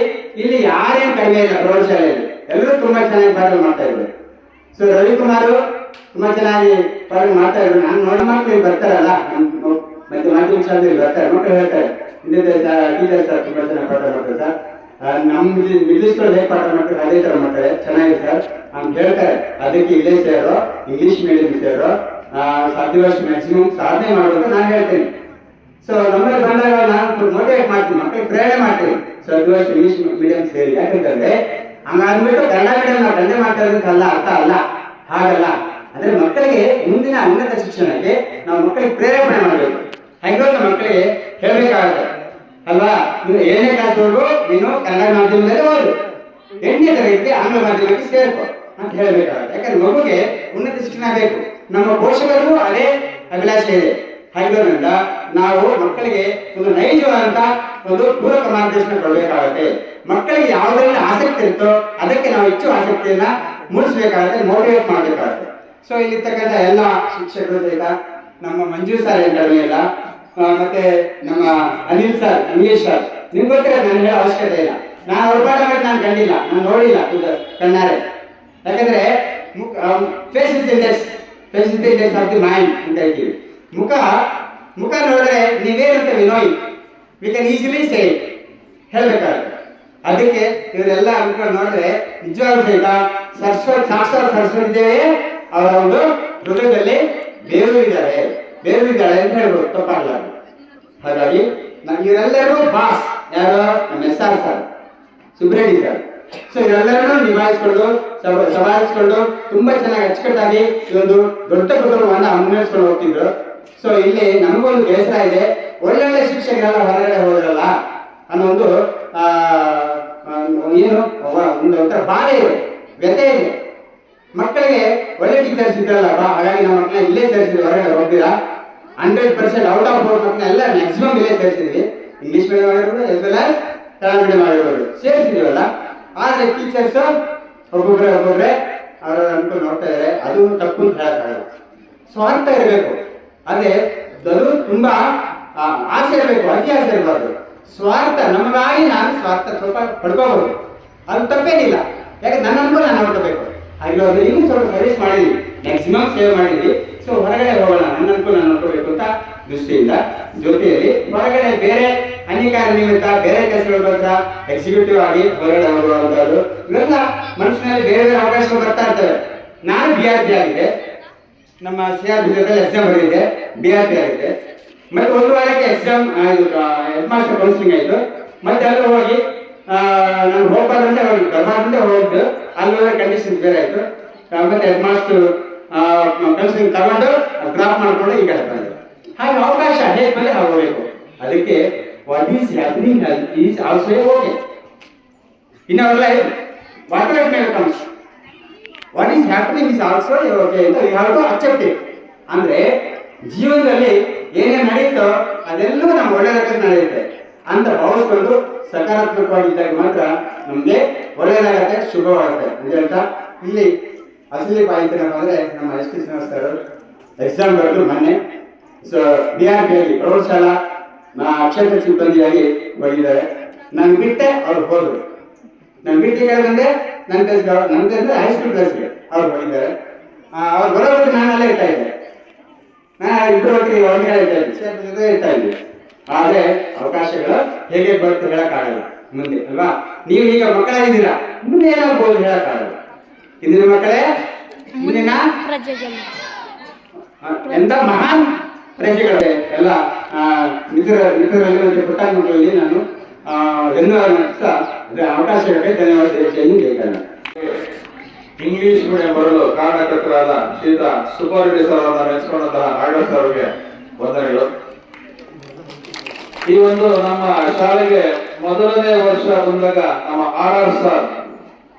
ಇಲ್ಲಿ ಯಾರೇನು ಕಡಿಮೆ ಇಲ್ಲ. ಪ್ರೌಢಶಾಲೆಯಲ್ಲಿ ಎಲ್ಲರೂ ತುಂಬಾ ಚೆನ್ನಾಗಿ ಪಾಠ ಮಾಡ್ತಾ ಇದ್ರು. ಸೊ ರವಿಕುಮಾರ್ ತುಂಬಾ ಚೆನ್ನಾಗಿ ಪಾಠ ಮಾಡ್ತಾ ಇದ್ರು. ನಾನು ನೋಡಿ ಮಕ್ಕಳು ಬರ್ತಾರಲ್ಲ, ಮತ್ತೆ ಮಾಧ್ಯಮಿಕ ಶಾಲೆಯಲ್ಲಿ ಬರ್ತಾರೆ, ಮಕ್ಕಳು ಹೇಳ್ತಾರೆ ಟೀಚರ್ ಸರ್ ತುಂಬಾ ಚೆನ್ನಾಗಿ ಪಾಠ ಮಾಡ್ತಾರೆ ಸರ್, ನಮ್ಮ ಮಿಡ್ಲ್ ಸ್ಕೂಲ್ ಹೇಗೆ ಪಾಠ ಮಾಡ್ತಾರೆ ಅದೇ ತರ ಮಾಡ್ತಾರೆ, ಚೆನ್ನಾಗಿದೆ ಸರ್ ಅಂತ ಹೇಳ್ತಾರೆ. ಅದಕ್ಕೆ ಇಲ್ಲೇ ಸೇರೋ, ಇಂಗ್ಲಿಷ್ ಮೀಡಿಯಂ ಸೇರೋ, ಸಾಧ್ಯವಷ್ಟು ಮ್ಯಾಕ್ಸಿಮಮ್ ಸಾಧನೆ ಮಾಡಬೇಕು ನಾನು ಹೇಳ್ತೇನೆ. ಸೊ ನಮ್ಮಲ್ಲಿ ಬಂದಾಗ ನಾನು ಮೋಟಿವೇಟ್ ಮಾಡ್ತೀನಿ, ಮಕ್ಕಳಿಗೆ ಪ್ರೇರಣೆ ಮಾಡ್ತೀನಿ. ಸೊ ಸಾಧ್ಯವಷ್ಟು ಇಂಗ್ಲಿಷ್ ಮೀಡಿಯಂ ಸೇರಿ. ಯಾಕಂತಂದ್ರೆ ಹಂಗಾದ್ಬಿಟ್ಟು ಕನ್ನಡ ಮೀಡಿಯಂ ನಾವು ದಂಧೆ ಮಾಡ್ತಾ ಇರೋದಕ್ಕಲ್ಲ, ಅರ್ಥ ಅಲ್ಲ, ಹಾಗಲ್ಲ. ಅಂದ್ರೆ ಮಕ್ಕಳಿಗೆ ಮುಂದಿನ ಉನ್ನತ ಶಿಕ್ಷಣಕ್ಕೆ ನಾವು ಮಕ್ಕಳಿಗೆ ಪ್ರೇರಣೆ ಮಾಡಬೇಕು. ಹಾಗೆ ನಮ್ಮ ಮಕ್ಕಳಿಗೆ ಹೇಳ್ಬೇಕಾಗುತ್ತೆ ಅಲ್ವಾ, ನೀವು 7ನೇ ಕ್ಲಾಸ್ವರೆಗೂ ನೀನು ಕನ್ನಡ ಮಾಧ್ಯಮದಲ್ಲಿ ಓದು, 8ನೇ ತರಗತಿಗೆ ಆಂಗ್ಲ ಮಾಧ್ಯಮಕ್ಕೆ ಸೇರ್ಕೊ ಅಂತ ಹೇಳ್ಬೇಕಾಗುತ್ತೆ. ಯಾಕಂದ್ರೆ ಮಗುಗೆ ಉನ್ನತ ಶಿಕ್ಷಣ ಬೇಕು. ನಮ್ಮ ಪೋಷಕರಿಗೂ ಅದೇ ಅಭಿಲಾಷೆ ಇದೆ. ಹಾಗಿರೋದ್ರಿಂದ ನಾವು ಮಕ್ಕಳಿಗೆ ಒಂದು ನೈಜವಾದಂತ ಒಂದು ಪೂರಕ ಮಾರ್ಗದರ್ಶನ ಕೊಡಬೇಕಾಗುತ್ತೆ. ಮಕ್ಕಳಿಗೆ ಯಾವುದರಲ್ಲಿ ಆಸಕ್ತಿ ಇರುತ್ತೋ ಅದಕ್ಕೆ ನಾವು ಹೆಚ್ಚು ಆಸಕ್ತಿಯನ್ನ ಮೂಡಿಸಬೇಕಾಗುತ್ತೆ, ಮೋಟಿವೇಟ್ ಮಾಡಬೇಕಾಗುತ್ತೆ. ಸೊ ಇಲ್ಲಿರ್ತಕ್ಕಂಥ ಎಲ್ಲ ಶಿಕ್ಷಕರು ಸಹಿತ ನಮ್ಮ ಮಂಜು ಸರ್ ಏನ್ ಕಡಿಮೆ ಇಲ್ಲ, ಮತ್ತೆ ನಮ್ಮ ಅನಿಲ್ ಸರ್, ಇಂಗ್ಲಿಷ್ ಸರ್, ನಿಮ್ಗೆ ಗೊತ್ತಿರೋ ನಾನು ಹೇಳೋ ಅವಶ್ಯಕತೆ ಇಲ್ಲ. ನಾನು ಅವ್ರ ಪಾಠ ಮಾಡಿ ನಾನು ಕಂಡಿಲ್ಲ, ನಾನು ನೋಡಿಲ್ಲ ಕಣ್ಣಾರೆ. ಯಾಕಂದ್ರೆ face is the index of the mind ಅಂತ ಹೇಳ್ತೀವಿ. ಮುಖ ನೋಡಿದ್ರೆ ನೀವೇನಂತ ವಿನೋಯ್ ವಿ ಕ್ಯಾನ್ ಈಸಿಲಿ ಸೇ ಹೇಳ್ಬೇಕಾಗುತ್ತೆ. ಅದಕ್ಕೆ ಇವರೆಲ್ಲ ಅಂದ್ಕೊಂಡು ನೋಡಿದ್ರೆ ನಿಜವಾಗ್ಲೂ ಸಹಿತ ಸಾಕ್ಷಾತ್ ಸರಸ್ವತಿ ದೇವಿ ಅವರ ಒಂದು ಹೃದಯದಲ್ಲಿ ಬೇರೂರಿದ್ದಾರೆ ಅಂತ ಹೇಳ್ಬೋದು, ತಪ್ಪಾಗಲಾರ್ದು. ಹಾಗಾಗಿ ಇವರೆಲ್ಲರೂ ಬಾಸ್ ಯಾರು, ನಮ್ಮ SR ಸರ್, ಸುಬ್ರೆಡ್ಡಿ ಸರ್. ಸೊ ಇವರೆಲ್ಲರೂ ನಿಭಾಯಿಸ್ಕೊಂಡು ಸವಾಲಿಸ್ಕೊಂಡು ತುಂಬಾ ಚೆನ್ನಾಗಿ ಅಚ್ಚುಕಟ್ಟಾಗಿ ಈ ಒಂದು ದೊಡ್ಡ ಕುಟುಂಬವನ್ನ ಮುನ್ನಡೆಸ್ಕೊಂಡು ಹೋಗ್ತಿದ್ರು. ಸೊ ಇಲ್ಲಿ ನಮಗೊಂದು ಬೇಸರ ಇದೆ, ಒಳ್ಳೊಳ್ಳೆ ಶಿಕ್ಷಕರೆಲ್ಲ ಹೊರಗಡೆ ಹೋದ್ರಲ್ಲ ಅನ್ನೋ ಒಂದು ಏನು ಒಂಥರ ಬಾಧೆ ಇದೆ, ವ್ಯಥೆ ಇದೆ. ಮಕ್ಕಳಿಗೆ ಒಳ್ಳೆ ಟೀಚರ್ಸ್ ಇದ್ರಲ್ಲ, ಹಾಗಾಗಿ ನಮ್ಮ ಮಕ್ಕಳನ್ನ ಇಲ್ಲೇ ಸೇರಿಸಿದ್ವಿ, ಹೊರಗಡೆ ಹೋಗ್ತೀರಾ. 100% ಔಟ್ ಆಫ್ 4 ಮಕ್ಕಳನ್ನ ಎಲ್ಲ ಮ್ಯಾಕ್ಸಿಮಮ್ ಇಲ್ಲೇ ಸೇರಿಸಿದ್ವಿ. ಇಂಗ್ಲಿಷ್ ಮೀಡಿಯಂ ಆಗಿರ್ಬೋದು as well as Kannada medium ಆಗಿರ್ಬೋದು ಸೇರಿಸಿದ್ವಲ್ಲ. ಆದ್ರೆ ಟೀಚರ್ಸ್ ಒಬ್ಬೊಬ್ಬರೇ ಅವರು ಅನ್ಕೊಂಡು ನೋಡ್ತಾ ಇದ್ದಾರೆ. ಅದು ತಪ್ಪು ಅಂತ ಹೇಳಕ್ಕಾಗಲ್ಲ. ಸ್ವಾರ್ಥ ಇರಬೇಕು, ಆದ್ರೆ ಅದು ತುಂಬಾ ಆಸೆ ಇರಬೇಕು, ಅತಿ ಆಸೆ ಇರಬಾರ್ದು. ಸ್ವಾರ್ಥ ನಮಗಾಗಿ ನಾನು ಸ್ವಾರ್ಥ ಸ್ವಲ್ಪ ಪಡ್ಕೋಬಹುದು, ಅದು ತಪ್ಪೇನಿಲ್ಲ. ಯಾಕೆ ನನ್ನ ಅನುಕೂಲ ನಾನು ನೋಡ್ಕೋಬೇಕು. ಹಾಗೆ ಇನ್ನೂ ಸ್ವಲ್ಪ ಸರ್ವಿಸ್ ಮಾಡಿದ್ವಿ, ಮ್ಯಾಕ್ಸಿಮಮ್ ಸೇವ್ ಮಾಡಿದ್ವಿ. ಸೊ ಹೊರಗಡೆ ಹೋಗೋಣ, ನನ್ನ ಅನುಕೂಲ ನಾನು ನೋಡ್ಕೋಬೇಕು ಅಂತ ದೃಷ್ಟಿಯಿಂದ ಜೊತೆಯಲ್ಲಿ ಹೊರಗಡೆ ಬೇರೆ ಅನೇಕಾರ ನಿಮಿತ್ತ ಬೇರೆ ಕೆಲಸಗಳಿಗೋಸ್ಕರ ಎಕ್ಸಿಕ್ಯೂಟಿವ್ ಆಗಿ ಹೊರಗಡೆ ಹೋಗುವಂತಹದ್ದು ಇವೆಲ್ಲ ಮನುಷ್ಯನಲ್ಲಿ ಬೇರೆ ಬೇರೆ ಅವಕಾಶಗಳು ಬರ್ತಾ ಇರ್ತವೆ. ನಾನು BRP ಆಗಿದೆ, ನಮ್ಮ CR ಬಿಜೆಪಿಯಲ್ಲಿ ಎಕ್ಸಾಮ್ ಬರೆದಿದ್ದೆ, BRP ಆಗಿದೆ. ಮತ್ತೆ 1 ವಾರಕ್ಕೆ ಎಕ್ಸಾಮ್ ಹೆಡ್ ಮಾಸ್ಟರ್ ಕೌನ್ಸಿಲಿಂಗ್ ಆಯಿತು. ಮತ್ತೆ ಅಲ್ಲಿ ಹೋಗಿ ನಾನು ಹೋಗ್ಬಾರ್ದಂತೆ ಹೋಗಿದ್ದು, ಬರ್ಬಾರ್ದಂತೆ ಹೋಗಿದ್ದು. ಅಲ್ಲಿ ಕಂಡೀಷನ್ ಬೇರೆ ಆಯಿತು. ಮತ್ತೆ ಹೆಡ್ ಮಾಸ್ಟರ್ ಕೌನ್ಸಿಲಿಂಗ್ ತಗೊಂಡು ಡ್ರಾಪ್ ಮಾಡಿಕೊಂಡು ಈಗ ಬಂದೆ. ಹಾಗೆ ಅವಕಾಶ ಹೇಗೆ ಬಂದರೆ ಹೋಗಬೇಕು. ಅದಕ್ಕೆ what is happening is also okay in our life. Whatever may comes, what is happening is also okay ಅಂತ we have to accept it. ಅಂದ್ರೆ ಜೀವನದಲ್ಲಿ ಏನೇನು ನಡೆಯುತ್ತೋ ಅದೆಲ್ಲವೂ ನಮ್ಮ ಒಳ್ಳೆಯದಕ್ಕೆ ನಡೆಯುತ್ತೆ ಅಂತ ಭಾವಿಸ್ಕೊಂಡು ಸಕಾರಾತ್ಮಕವಾಗಿದ್ದಾಗ ಮಾತ್ರ ನಮಗೆ ಒಳ್ಳೆಯದಾಗತ್ತೆ, ಶುಭವಾಗುತ್ತೆ ಅಂತ ಹೇಳ್ತಾ ಇಲ್ಲಿ ಅಸಲಿ ಪಾಯಿಂಟ್ ಅಂದ್ರೆ ನಮ್ಮ ST ಶ್ರೀನಿವಾಸ್ ಸರ್ ಎಕ್ಸಾಮ್ ಬರೆದು ಮೊನ್ನೆ. ಸೊ BRP ಪ್ರೌಢಶಾಲಾ ಕ್ಷೇತ್ರ ಸಿಬ್ಬಂದಿಯಾಗಿ ಹೋಗಿದ್ದಾರೆ. ನಾನು ಬಿಟ್ಟೆ ಅವ್ರು ಹೋದ್ರು. ನಾನು ಬಿಟ್ಟಿಗೆ ಬಂದೆ, ನನ್ನ ಕೆಲಸ ಹೈಸ್ಕೂಲ್ ಕ್ಲಾಸ್ಗೆ ಅವ್ರು ಹೋಗಿದ್ದಾರೆ. ಅವ್ರು ಬರೋರಿಗೆ ನಾನು ಅಲ್ಲೇ ಇರ್ತಾ ಇದ್ದೆ. ನಾನು ಇಬ್ಬರು ಒಟ್ಟಿಗೆ ಹೊರಗಡೆ ಇರ್ತಾ ಇದ್ದೆ, ಇರ್ತಾ ಇದ್ವಿ. ಆದರೆ ಅವಕಾಶಗಳು ಹೇಗೆ ಬರುತ್ತೆ ಹೇಳಕ್ಕಾಗಲ್ಲ. ಮುಂದೆ ಅಲ್ವಾ? ನೀವು ಈಗ ಮಕ್ಕಳಾಗಿದ್ದೀರಾ, ಮುಂದೆ ಏನಾಗ್ಬೋದು ಹೇಳಕ್ಕಾಗಲ್ಲ. ಇಂದಿನ ಮಕ್ಕಳೇ ಮುಂದಿನ ಎಂತ ಮಹಾನ್ ಪ್ರಜೆಗಳೇ ಎಲ್ಲ ಮಿತ್ರರಲ್ಲಿ ಪುಟ್ಟ ಮಕ್ಕಳಲ್ಲಿ ನಾನು ಧನ್ಯವಾದ ನಡೆಸ್ತಾ ಅವಕಾಶಕ್ಕೆ ಧನ್ಯವಾದ ತಿಳಿಸುತ್ತೇನೆ. ಬೇಕಾದ ಇಂಗ್ಲಿಷ್ ಮೀಡಿಯಂ ಬರಲು ಕಾರಣಕರ್ತರಾದ ಶ್ರೀಯುತ ಸುಬ್ಬಾರೆಡ್ಡಿ ಸರ್ ಅವರನ್ನ ನೆನೆಸಿಕೊಂಡಂತಹ ನಾಗರಾಜ್ ಸರ್ ಅವರಿಗೆ ವಂದನೆಗಳು. ಈ ಒಂದು ನಮ್ಮ ಶಾಲೆಗೆ ಮೊದಲನೇ ವರ್ಷ ಬಂದಾಗ ನಮ್ಮ RR ಸರ್,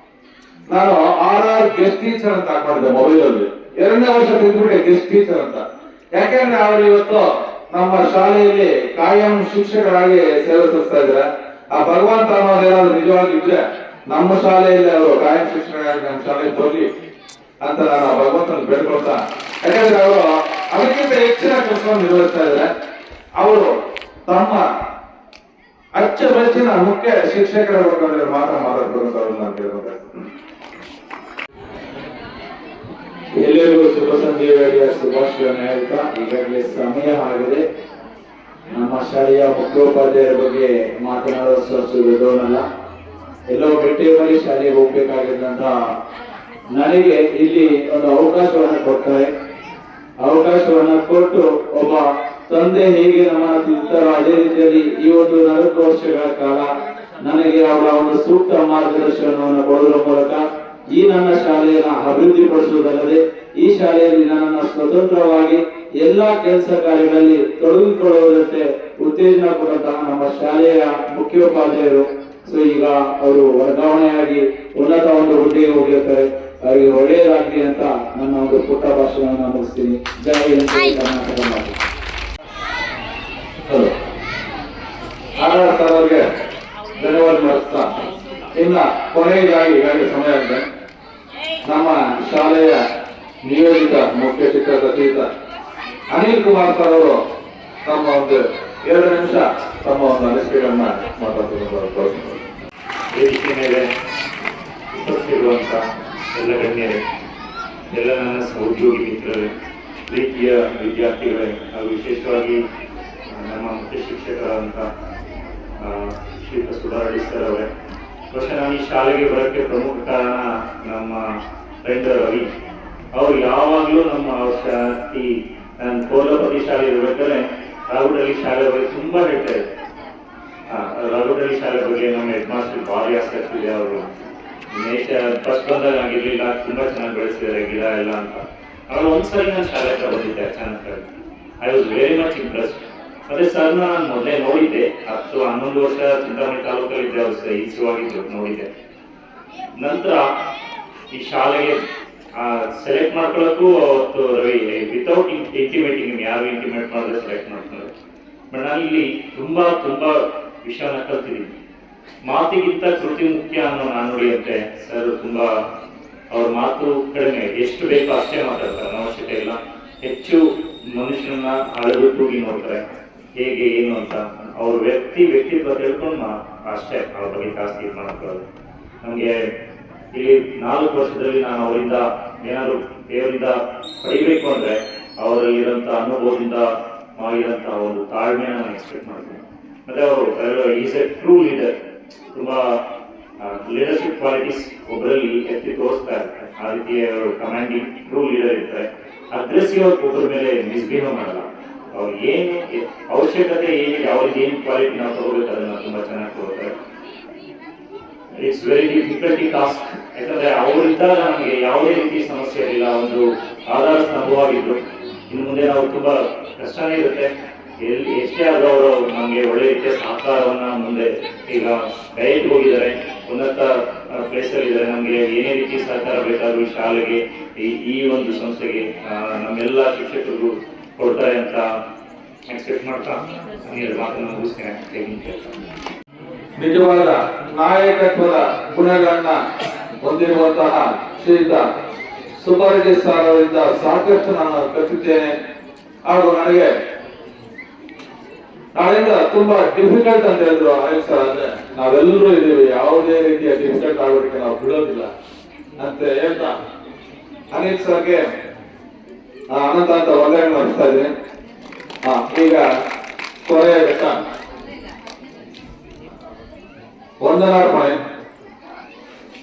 ನಾನು RR ಗೆಸ್ಟ್ ಟೀಚರ್ ಅಂತ ಹಾಕೊಂಡಿದ್ದೆ ಮೊಬೈಲ್ ಅಲ್ಲಿ. 2ನೇ ವರ್ಷ ಬಿದ್ದುಬಿಟ್ಟೆ ಗೆಸ್ಟ್ ಟೀಚರ್ ಅಂತ. ಯಾಕೆಂದ್ರೆ ಅವರು ಇವತ್ತು ನಮ್ಮ ಶಾಲೆಯಲ್ಲಿ ಕಾಯಂ ಶಿಕ್ಷಕರಾಗಿ ಸೇವೆ ಸಲ್ಲಿಸ್ತಾ ಇದ್ದಾರೆ. ಆ ಭಗವಂತ ಅನ್ನೋದೇನಾದ್ರು ನಿಜವಾಗಿದ್ರೆ ನಮ್ಮ ಶಾಲೆಯಲ್ಲಿ ಅವರು ಕಾಯಂ ಶಿಕ್ಷಕರಾಗಿ ನಮ್ಮ ಶಾಲೆಗೆ ಬರಲಿ ಅಂತ ನಾನು ಭಗವಂತನ ಬೇಡ್ಕೊಳ್ತಾ, ಯಾಕಂದ್ರೆ ಅವರು ಅದಕ್ಕಿಂತ ಹೆಚ್ಚಿನ ಕೆಲಸವನ್ನು ನಿರ್ವಹಿಸ್ತಾ ಇದ್ದಾರೆ. ಅವರು ತಮ್ಮ ಅಚ್ಚುಮೆಚ್ಚಿನ ಮುಖ್ಯ ಶಿಕ್ಷಕರ ಬಗ್ಗೆ ಮಾತ್ರ ಮಾತಾಡ್ಬೇಕು ಅಂತ ನಾನು ಕೇಳ್ಕೊಳ್ತಾ ಇದ್ದೀನಿ. ಎಲ್ಲರಿಗೂ ಶುಭ ಸಂಜೆಯ ವೇಳೆಯ ಶುಭಾಶಯವನ್ನು ಹೇಳ್ತಾ, ಈಗಾಗಲೇ ಸಮಯ ಆಗಿದೆ. ನಮ್ಮ ಶಾಲೆಯ ಮುಖ್ಯೋಪಾಧ್ಯಾಯರ ಬಗ್ಗೆ ಮಾತನಾಡುವಷ್ಟು ದೊಡ್ಡವನಲ್ಲ. ಎಲ್ಲೋ ಬೆಟ್ಟೇಮರಿ ಶಾಲೆಗೆ ಹೋಗ್ಬೇಕಾಗಿದ್ದಂತ ನನಗೆ ಇಲ್ಲಿ ಒಂದು ಅವಕಾಶವನ್ನು ಕೊಡ್ತಾರೆ. ಅವಕಾಶವನ್ನು ಕೊಟ್ಟು ಒಬ್ಬ ತಂದೆ ಹೇಗೆ ನಮ್ಮನ್ನು ತಿಂತಾರೋ ಅದೇ ರೀತಿಯಲ್ಲಿ ಈ ಒಂದು 40 ವರ್ಷಗಳ ಕಾಲ ನನಗೆ ಅವರ ಒಂದು ಸೂಕ್ತ ಮಾರ್ಗದರ್ಶನವನ್ನು ಕೊಡುವುದರ ಮೂಲಕ ಈ ನನ್ನ ಶಾಲೆಯನ್ನು ಅಭಿವೃದ್ಧಿಪಡಿಸುವುದಲ್ಲದೆ ಈ ಶಾಲೆಯಲ್ಲಿ ನನ್ನನ್ನು ಸ್ವತಂತ್ರವಾಗಿ ಎಲ್ಲಾ ಕೆಲಸ ಕಾರ್ಯಗಳಲ್ಲಿ ತೊಡಗಿಕೊಳ್ಳುವುದಕ್ಕೆ ಉತ್ತೇಜನ ಕೊಡುವಂತಹ ನಮ್ಮ ಶಾಲೆಯ ಮುಖ್ಯೋಪಾಧ್ಯಾಯರು. ಸೊ ಈಗ ಅವರು ವರ್ಗಾವಣೆಯಾಗಿ ಉನ್ನತ ಒಂದು ಹುದ್ದೆಗೆ ಹೋಗಿರ್ತಾರೆ. ಅವರಿಗೆ ಒಳ್ಳೆಯದಾಗಲಿ ಅಂತ ನನ್ನ ಒಂದು ಪುಟ್ಟ ಭಾಷಣವನ್ನು ಮುಗಿಸ್ತೀನಿ. ಜೈ ಹಿಂದ್, ಕರ್ನಾಟಕ ಮಾತೆ. RR ಸರ್ ಅವರಿಗೆ ಧನ್ಯವಾದ ಮಾಡಿಸ್ತಾ, ಇನ್ನ ಕೊನೆಯದಾಗಿ ಈಗಾಗಲೇ ಸಮಯ ಆಗಿದೆ, ನಮ್ಮ ಶಾಲೆಯ ನಿಯೋಜಿತ ಮುಖ್ಯ ಶಿಕ್ಷಕ ಶ್ರೀಯುತ ಅನಿಲ್ ಕುಮಾರ್ ಸರ್ ಅವರು ತಮ್ಮ ಒಂದು 2 ನಿಮಿಷ ತಮ್ಮ ಒಂದು ಅನಿಸಿಕೆಗಳನ್ನ ಮಾತಾಡ್ತಿರುವಂತ ವೇದಿಕೆ ಮೇಲೆ ಉಪಸ್ಥಿತಿರುವಂಥ ಎಲ್ಲ ಗಣ್ಯರೇ, ಎಲ್ಲ ನನ್ನ ಸಹೋದ್ಯೋಗಿ ಮಿತ್ರರೇ, ಪ್ರೀತಿಯ ವಿದ್ಯಾರ್ಥಿಗಳೇ, ಹಾಗೂ ವಿಶೇಷವಾಗಿ ನಮ್ಮ ಮುಖ್ಯ ಶಿಕ್ಷಕರಾದಂಥ ಶ್ರೀಯುತ ಸುಬ್ಬಾರೆಡ್ಡಿ ಸರ್ ಅವರೇ. ಬಹುಶಃ ನಾನು ಈ ಶಾಲೆಗೆ ಬರೋಕ್ಕೆ ಪ್ರಮುಖ ಕಾರಣ ನಮ್ಮ ಫ್ರೆಂಡ್ ರವಿ. ಅವರು ಯಾವಾಗಲೂ ನಮ್ಮ ನಾನು ಕೋಲಪತಿ ಶಾಲೆ ಇರಬೇಕಾದ್ರೆ ರಾಘುಡಳ್ಳಿ ಶಾಲೆ ಬಗ್ಗೆ ತುಂಬ ಹೇಳ್ತಾ ಇದ್ದಾರೆ. ರಾಘುಡಳ್ಳಿ ಶಾಲೆ ಬಗ್ಗೆ ನಮ್ಮ ಹೆಡ್ ಮಾಸ್ಟರ್ ಭಾರಿ ಆಸಕ್ತಿ ಇದೆ. ಅವರು ಫಸ್ಟ್ ಬಂದಾಗ ಆಗಿರ್ಲಿಲ್ಲ, ತುಂಬಾ ಚೆನ್ನಾಗಿ ಬೆಳೆಸಿದ್ದಾರೆ ಗಿಡ ಎಲ್ಲ ಅಂತ. ಅವರು ಒಂದ್ಸರಿ ನಾನು ಶಾಲೆ ಹತ್ರ ಬಂದಿದ್ದೆ ಅಚಾನಕ್. I was very much impressed. ಮತ್ತೆ ಸರ್ನ ನಾನು ಮೊದಲೇ ನೋಡಿದ್ದೆ, 10-11 ವರ್ಷ ಚಿಂತಾಮಣಿ ತಾಲೂಕಲ್ಲಿದ್ದೆ, ಅವರು ಈಸಿವಾಗಿದ್ದು ನೋಡಿದ್ದೆ. ನಂತರ ಈ ಶಾಲೆಗೆ ಸೆಲೆಕ್ಟ್ ಮಾಡ್ಕೊಳ್ಳೋಕ್ಕೂ ಅವತ್ತು ರವಿ ವಿತೌಟ್ ಇಂಟಿಮೇಟಿಂಗ್, ಯಾರು ಇಂಟಿಮೇಟ್ ಮಾಡಿದ್ರೆ ಸೆಲೆಕ್ಟ್ ಮಾಡ್ತಾರೆ. ಬಟ್ ನಾನು ಇಲ್ಲಿ ತುಂಬಾ ವಿಷಯನ ಕಲ್ತಿದ್ದೀನಿ. ಮಾತಿಗಿಂತ ಕೃತಿ ಮುಖ್ಯ ಅನ್ನೋ ನಾನು ನುಡಿಯಂತೆ ಸರ್ ತುಂಬಾ ಅವ್ರ ಮಾತು ಕಡಿಮೆ, ಎಷ್ಟು ಬೇಕೋ ಅಷ್ಟೇ ಮಾತಾಡ್ತಾರೆ, ಅವಶ್ಯಕತೆ ಇಲ್ಲ. ಹೆಚ್ಚು ಮನುಷ್ಯನನ್ನ ಅಳೆದು ತೂಗಿ ನೋಡ್ತಾರೆ, ಹೇಗೆ ಏನು ಅಂತ. ಅವ್ರ ವ್ಯಕ್ತಿತ್ವ ತಿಳ್ಕೊಂಡು ಅಷ್ಟೇ ಅವ್ರ ಬಗ್ಗೆ ಜಾಸ್ತಿ ಇದು ಮಾಡ್ಕೊಳ್ಳೋದು. ನಮಗೆ ಇಲ್ಲಿ 4 ವರ್ಷದಲ್ಲಿ ನಾನು ಅವರಿಂದ ಏನಾದ್ರು ದೇವರಿಂದ ಪಡಿಬೇಕು ಅಂದ್ರೆ ಅವರಲ್ಲಿರೋಂಥ ಅನುಭವದಿಂದ ಮಾಡಿರೋಂಥ ಒಂದು ತಾಳ್ಮೆನ ನಾನು ಎಕ್ಸ್ಪೆಕ್ಟ್ ಮಾಡ್ತೀನಿ. ಮತ್ತೆ ಅವರು ಈಸ್ ಎ ಟ್ರೂ ಲೀಡರ್. ತುಂಬಾ ಲೀಡರ್ಶಿಪ್ ಕ್ವಾಲಿಟೀಸ್ ಒಬ್ಬರಲ್ಲಿ ಎತ್ತಿ ತೋರಿಸ್ತಾ ಇರ್ತಾರೆ. ಆ ರೀತಿ ಅವರು ಕಮಾಂಡಿಂಗ್ ಟ್ರೂ ಲೀಡರ್ ಇರ್ತಾರೆ. ಅಗ್ರೆಸಿವ್ ಆಗಿ ಒಬ್ಬರ ಮೇಲೆ ಮಿಸ್ಬಿಹೇವ್ ಮಾಡಲ್ಲ. ಅವ್ರು ಏನು ಅವಶ್ಯಕತೆ ಏನಿದೆ, ಅವ್ರಿಗೆ ಏನು ಕ್ವಾಲಿಟಿ ನಾವು ತಗೋಬೇಕು ಅದನ್ನ ತುಂಬಾ ಚೆನ್ನಾಗಿ ತಗೋತಾರೆ. It's very difficulty task. ಯಾಕಂದ್ರೆ ಅವರಿದ್ದಾಗ ನಮಗೆ ಯಾವುದೇ ರೀತಿ ಸಮಸ್ಯೆ ಇರಲಿಲ್ಲ, ಒಂದು ಆಧಾರ ಸ್ತಂಭವಾಗಿದ್ರು. ಇನ್ನು ಮುಂದೆ ನಾವು ತುಂಬಾ ಕಷ್ಟನೇ ಇರುತ್ತೆ. ಎಷ್ಟೇ ಆದರೂ ಅವರು ನಮಗೆ ಒಳ್ಳೆ ರೀತಿಯ ಸಹಕಾರವನ್ನ ಮುಂದೆ ಈಗ ಡಯಟ್ ಹೋಗಿದ್ದಾರೆ, ಉನ್ನತ ಪ್ಲೇಸಲ್ಲಿ ಇದ್ದಾರೆ. ನಮಗೆ ಏನೇ ರೀತಿ ಸಹಕಾರ ಬೇಕಾದರೂ ಶಾಲೆಗೆ ಈ ಒಂದು ಸಂಸ್ಥೆಗೆ ನಮ್ಮೆಲ್ಲ ಶಿಕ್ಷಕರಿಗೂ ಕೊಡ್ತಾರೆ ಅಂತ ಎಕ್ಸ್ಪೆಕ್ಟ್ ಮಾಡ್ತಾ ನಾನು ಮಾತನ್ನು ಮುಗಿಸ್ತೇನೆ. ನಿಜವಾದ ನಾಯಕತ್ವದ ಗುಣಗಳನ್ನ ಹೊಂದಿರುವಂತಹ ಶ್ರೀಯುತ ಸುಬ್ಬಾರೆಡ್ಡಿ ಸರ್ ಅವರಿಂದ ಸಾಕಷ್ಟು ನಾನು ಕಲಿತಿದ್ದೇನೆ. ಹಾಗೂ ನನಗೆ ನಾಳೆಯಿಂದ ತುಂಬಾ ಡಿಫಿಕಲ್ಟ್ ಅಂತ ಹೇಳಿದ್ರು ಅನಿಲ್ ಸರ್. ಅಂದ್ರೆ ನಾವೆಲ್ಲರೂ ಇದೀವಿ, ಯಾವುದೇ ರೀತಿಯ ಡಿಫಿಕಲ್ಟ್ ಆಗೋದಕ್ಕೆ ನಾವು ಬಿಡೋದಿಲ್ಲ ಅಂತ ಹೇಳ್ತಾ ಅನಿಲ್ ಸರ್ಗೆ ಅನಂತ ವಂದನೆ ಮಾಡಿಸ್ತಾ ಇದ್ದೀನಿ. ಈಗ ಕೊನೆಯ ಘಟ್ಟ ವಂದನಾರ್ಪಣೆ.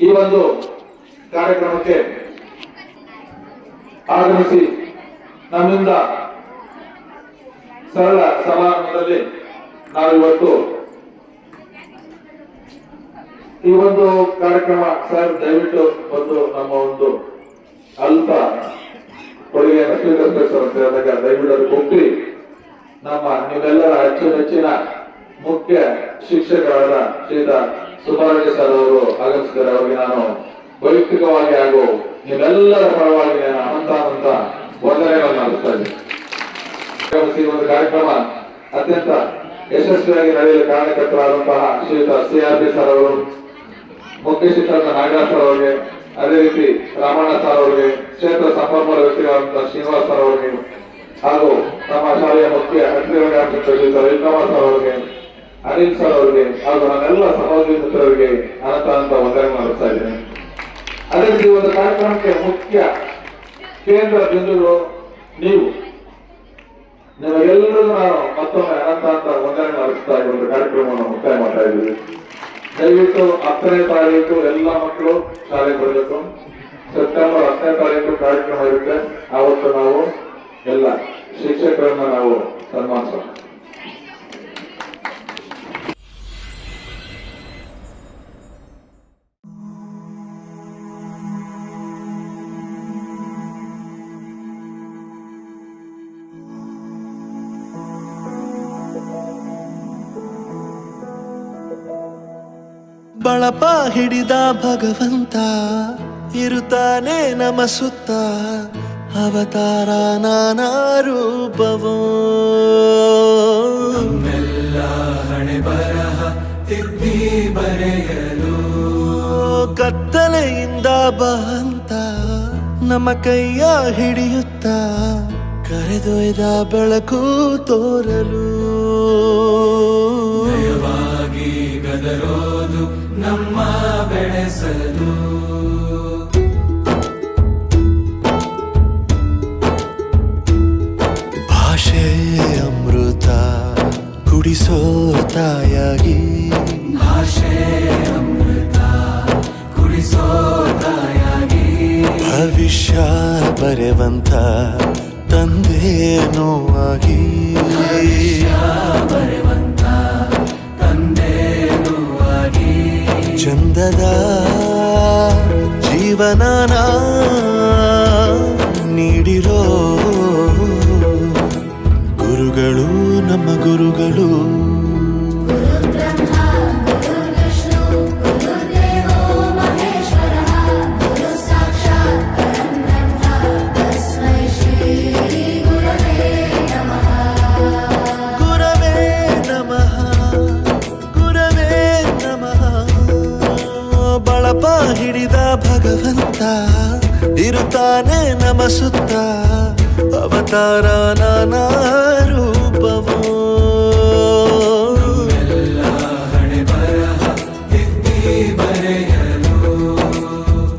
ಈ ಒಂದು ಕಾರ್ಯಕ್ರಮಕ್ಕೆ ಆಗಮಿಸಿ ನಮ್ಮಿಂದ ಸರಳ ಸಮಾರಂಭದಲ್ಲಿ ನಾವಿವತ್ತು ಈ ಒಂದು ಕಾರ್ಯಕ್ರಮ ಸರ್ ದಯವಿಟ್ಟು ಒಂದು ನಮ್ಮ ಒಂದು ಅಲ್ಪ ಕೊಡುಗೆಯನ್ನು ಸ್ವೀಕರಿಸಬೇಕು ಅಂತ ಹೇಳಿದಾಗ ದಯವಿಟ್ಟು ಅದು ಒಪ್ಪಿ ನಮ್ಮ ನೀವೆಲ್ಲರ ಅಚ್ಚುಮೆಚ್ಚಿನ ಮುಖ್ಯ ಶಿಕ್ಷಕರಾದ ಶ್ರೀಯುತ ಸುಬ್ಬಾರೆಡ್ಡಿ ಸರ್ ಅವರು ಆಗಮಿಸಿದರೆ ಅವರಿಗೆ ನಾನು ವೈಯಕ್ತಿಕವಾಗಿ ಹಾಗೂ ನೀವೆಲ್ಲರ ಪರವಾಗಿ ನಾನು ಅನಂತ ವಂದನೆಗಳನ್ನು ನಡೆಸ್ತಾ ಇದ್ದೀನಿ. ಈ ಒಂದು ಕಾರ್ಯಕ್ರಮ ಅತ್ಯಂತ ಯಶಸ್ವಿಯಾಗಿ ನಡೆಯಲು ಕಾರಣಕರ್ತರಾದಂತಹ ಶ್ರೀಯುತ CRP ಸರ್ ಅವರು, ಮುಖ್ಯ ಶಿಕ್ಷಕ ನಾಗರಾಜ್ ಸರ್ ಅವರಿಗೆ, ಅದೇ ರೀತಿ ರಾಮಣ್ಣ ಸರ್ ಅವರಿಗೆ, ಕ್ಷೇತ್ರ ಸಂಪನ್ಮೂಲ ವ್ಯಕ್ತಿಗಳಾದಂತಹ ಶ್ರೀನಿವಾಸ್ ಸರ್ ಅವರಿಗೆ ಹಾಗೂ ನಮ್ಮ ಶಾಲೆಯ ಮುಖ್ಯ ಅತಿಥಿಗಳಾದಂತಹ ಶ್ರೀಯುತ ರವಿಕುಮಾರ್ ಸರ್ ಅವರಿಗೆ, ಅನಿಲ್ ಸರ್ ಅವರಿಗೆ ಹಾಗೂ ನನ್ನೆಲ್ಲ ಸಹೋದರಿ ಮಿತ್ರರಿಗೆ ಅನಂತ ವಂದನೆ ಮಾಡುತ್ತಾ ಇದ್ದೇನೆ. ಅದೇ ರೀತಿ ಒಂದು ಕಾರ್ಯಕ್ರಮಕ್ಕೆ ಮುಖ್ಯ ಕೇಂದ್ರ ಬಿಂದುಗಳು ನೀವು, ನಿಮಗೆಲ್ಲರಿಗೂ ನಾನು ಮತ್ತೊಮ್ಮೆ ಅನಂತ ವಂದನೆ ಮಾಡುತ್ತಾ ಈ ಒಂದು ಕಾರ್ಯಕ್ರಮವನ್ನು ಮುಕ್ತಾಯ ಮಾಡ್ತಾ ಇದ್ದೀವಿ. ದಯವಿಟ್ಟು 10ನೇ ತಾರೀಕು ಎಲ್ಲ ಮಕ್ಕಳು ಶಾಲೆಗೆ ಬರಬೇಕು. ಸೆಪ್ಟೆಂಬರ್ 10ನೇ ತಾರೀಕು ಕಾರ್ಯಕ್ರಮ ಇರುತ್ತೆ. ಆವತ್ತು ನಾವು ಎಲ್ಲ ಶಿಕ್ಷಕರನ್ನ ನಾವು ಸನ್ಮಾನಿಸೋಣ. ಬಳಪ ಹಿಡಿದ ಭಗವಂತ ಇರುತ್ತಾನೆ ನಮ ಸುತ್ತ, ಅವತಾರ ನಾನಾ ರೂಪವೋ. ನಮ್ಮೆಲ್ಲ ಹಣೆ ಬರಹ ತಿದ್ದಿ ಬರೆಯಲು ಕತ್ತಲೆಯಿಂದ ಬಂತ ನಮ್ಮ ಕೈಯ ಹಿಡಿಯುತ್ತ, ಕರೆದೊಯ್ದ ಬೆಳಕು ತೋರಲು. ನಯವಾಗಿ ಗದರೋದು ನಮ್ಮ ಬೆಳೆಸಲು. ಭಾಷೆ ಅಮೃತ ಕುಡಿಸೋ ತಾಯಾಗಿ, ಭಾಷೆ ಅಮೃತ ಕುಡಿಸೋ ತಾಯಾಗಿ, ಭವಿಷ್ಯ ಬರೆವಂತ ತಂದೇನೋ ಆಗಿ, ಬರೆವಂತ ತಂದೇನೋ ಆಗಿ, ಚಂದದ ಜೀವನನ ನೀಡಿರೋ ಗುರುಗಳು ನಮ್ಮ ಗುರುಗಳು. ಬಳಪ ಹಿಡಿದ ಭಗವಂತ ಇರುತ್ತಾನೆ ನಮ ಸುತ್ತ, ಅವತಾರ ನಾನಾ ರೂಪವೋ. ಹಣೆ ಬರಹ ತಿದ್ದಿ ಬರೆಯಲು.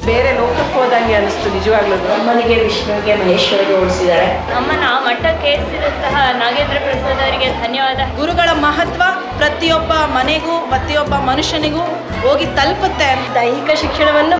ಬೇರೆ ಲೋಕಕ್ಕೆ ಹೋದಂಗೆ ಅನಿಸ್ತು ನಿಜವಾಗ್ಲೂ. ಅಮ್ಮನಿಗೆ ವಿಷ್ಣುವಿಗೆ ಮಹೇಶ್ವರಿಗೆ ಓಡಿಸಿದ್ದಾರೆ. ನಮ್ಮನ್ನ ಮಟ್ಟಕ್ಕೆ ಏರಿಸಿದಂತಹ ನಾಗೇಂದ್ರ ಪ್ರಸಾದ್ ಅವರಿಗೆ ಧನ್ಯವಾದ. ಗುರುಗಳ ಮಹತ್ವ ಪ್ರತಿಯೊಬ್ಬ ಮನೆಗೂ ಪ್ರತಿಯೊಬ್ಬ ಮನುಷ್ಯನಿಗೂ ಹೋಗಿ ತಲುಪುತ್ತೆ. ದೈಹಿಕ ಶಿಕ್ಷಣವನ್ನು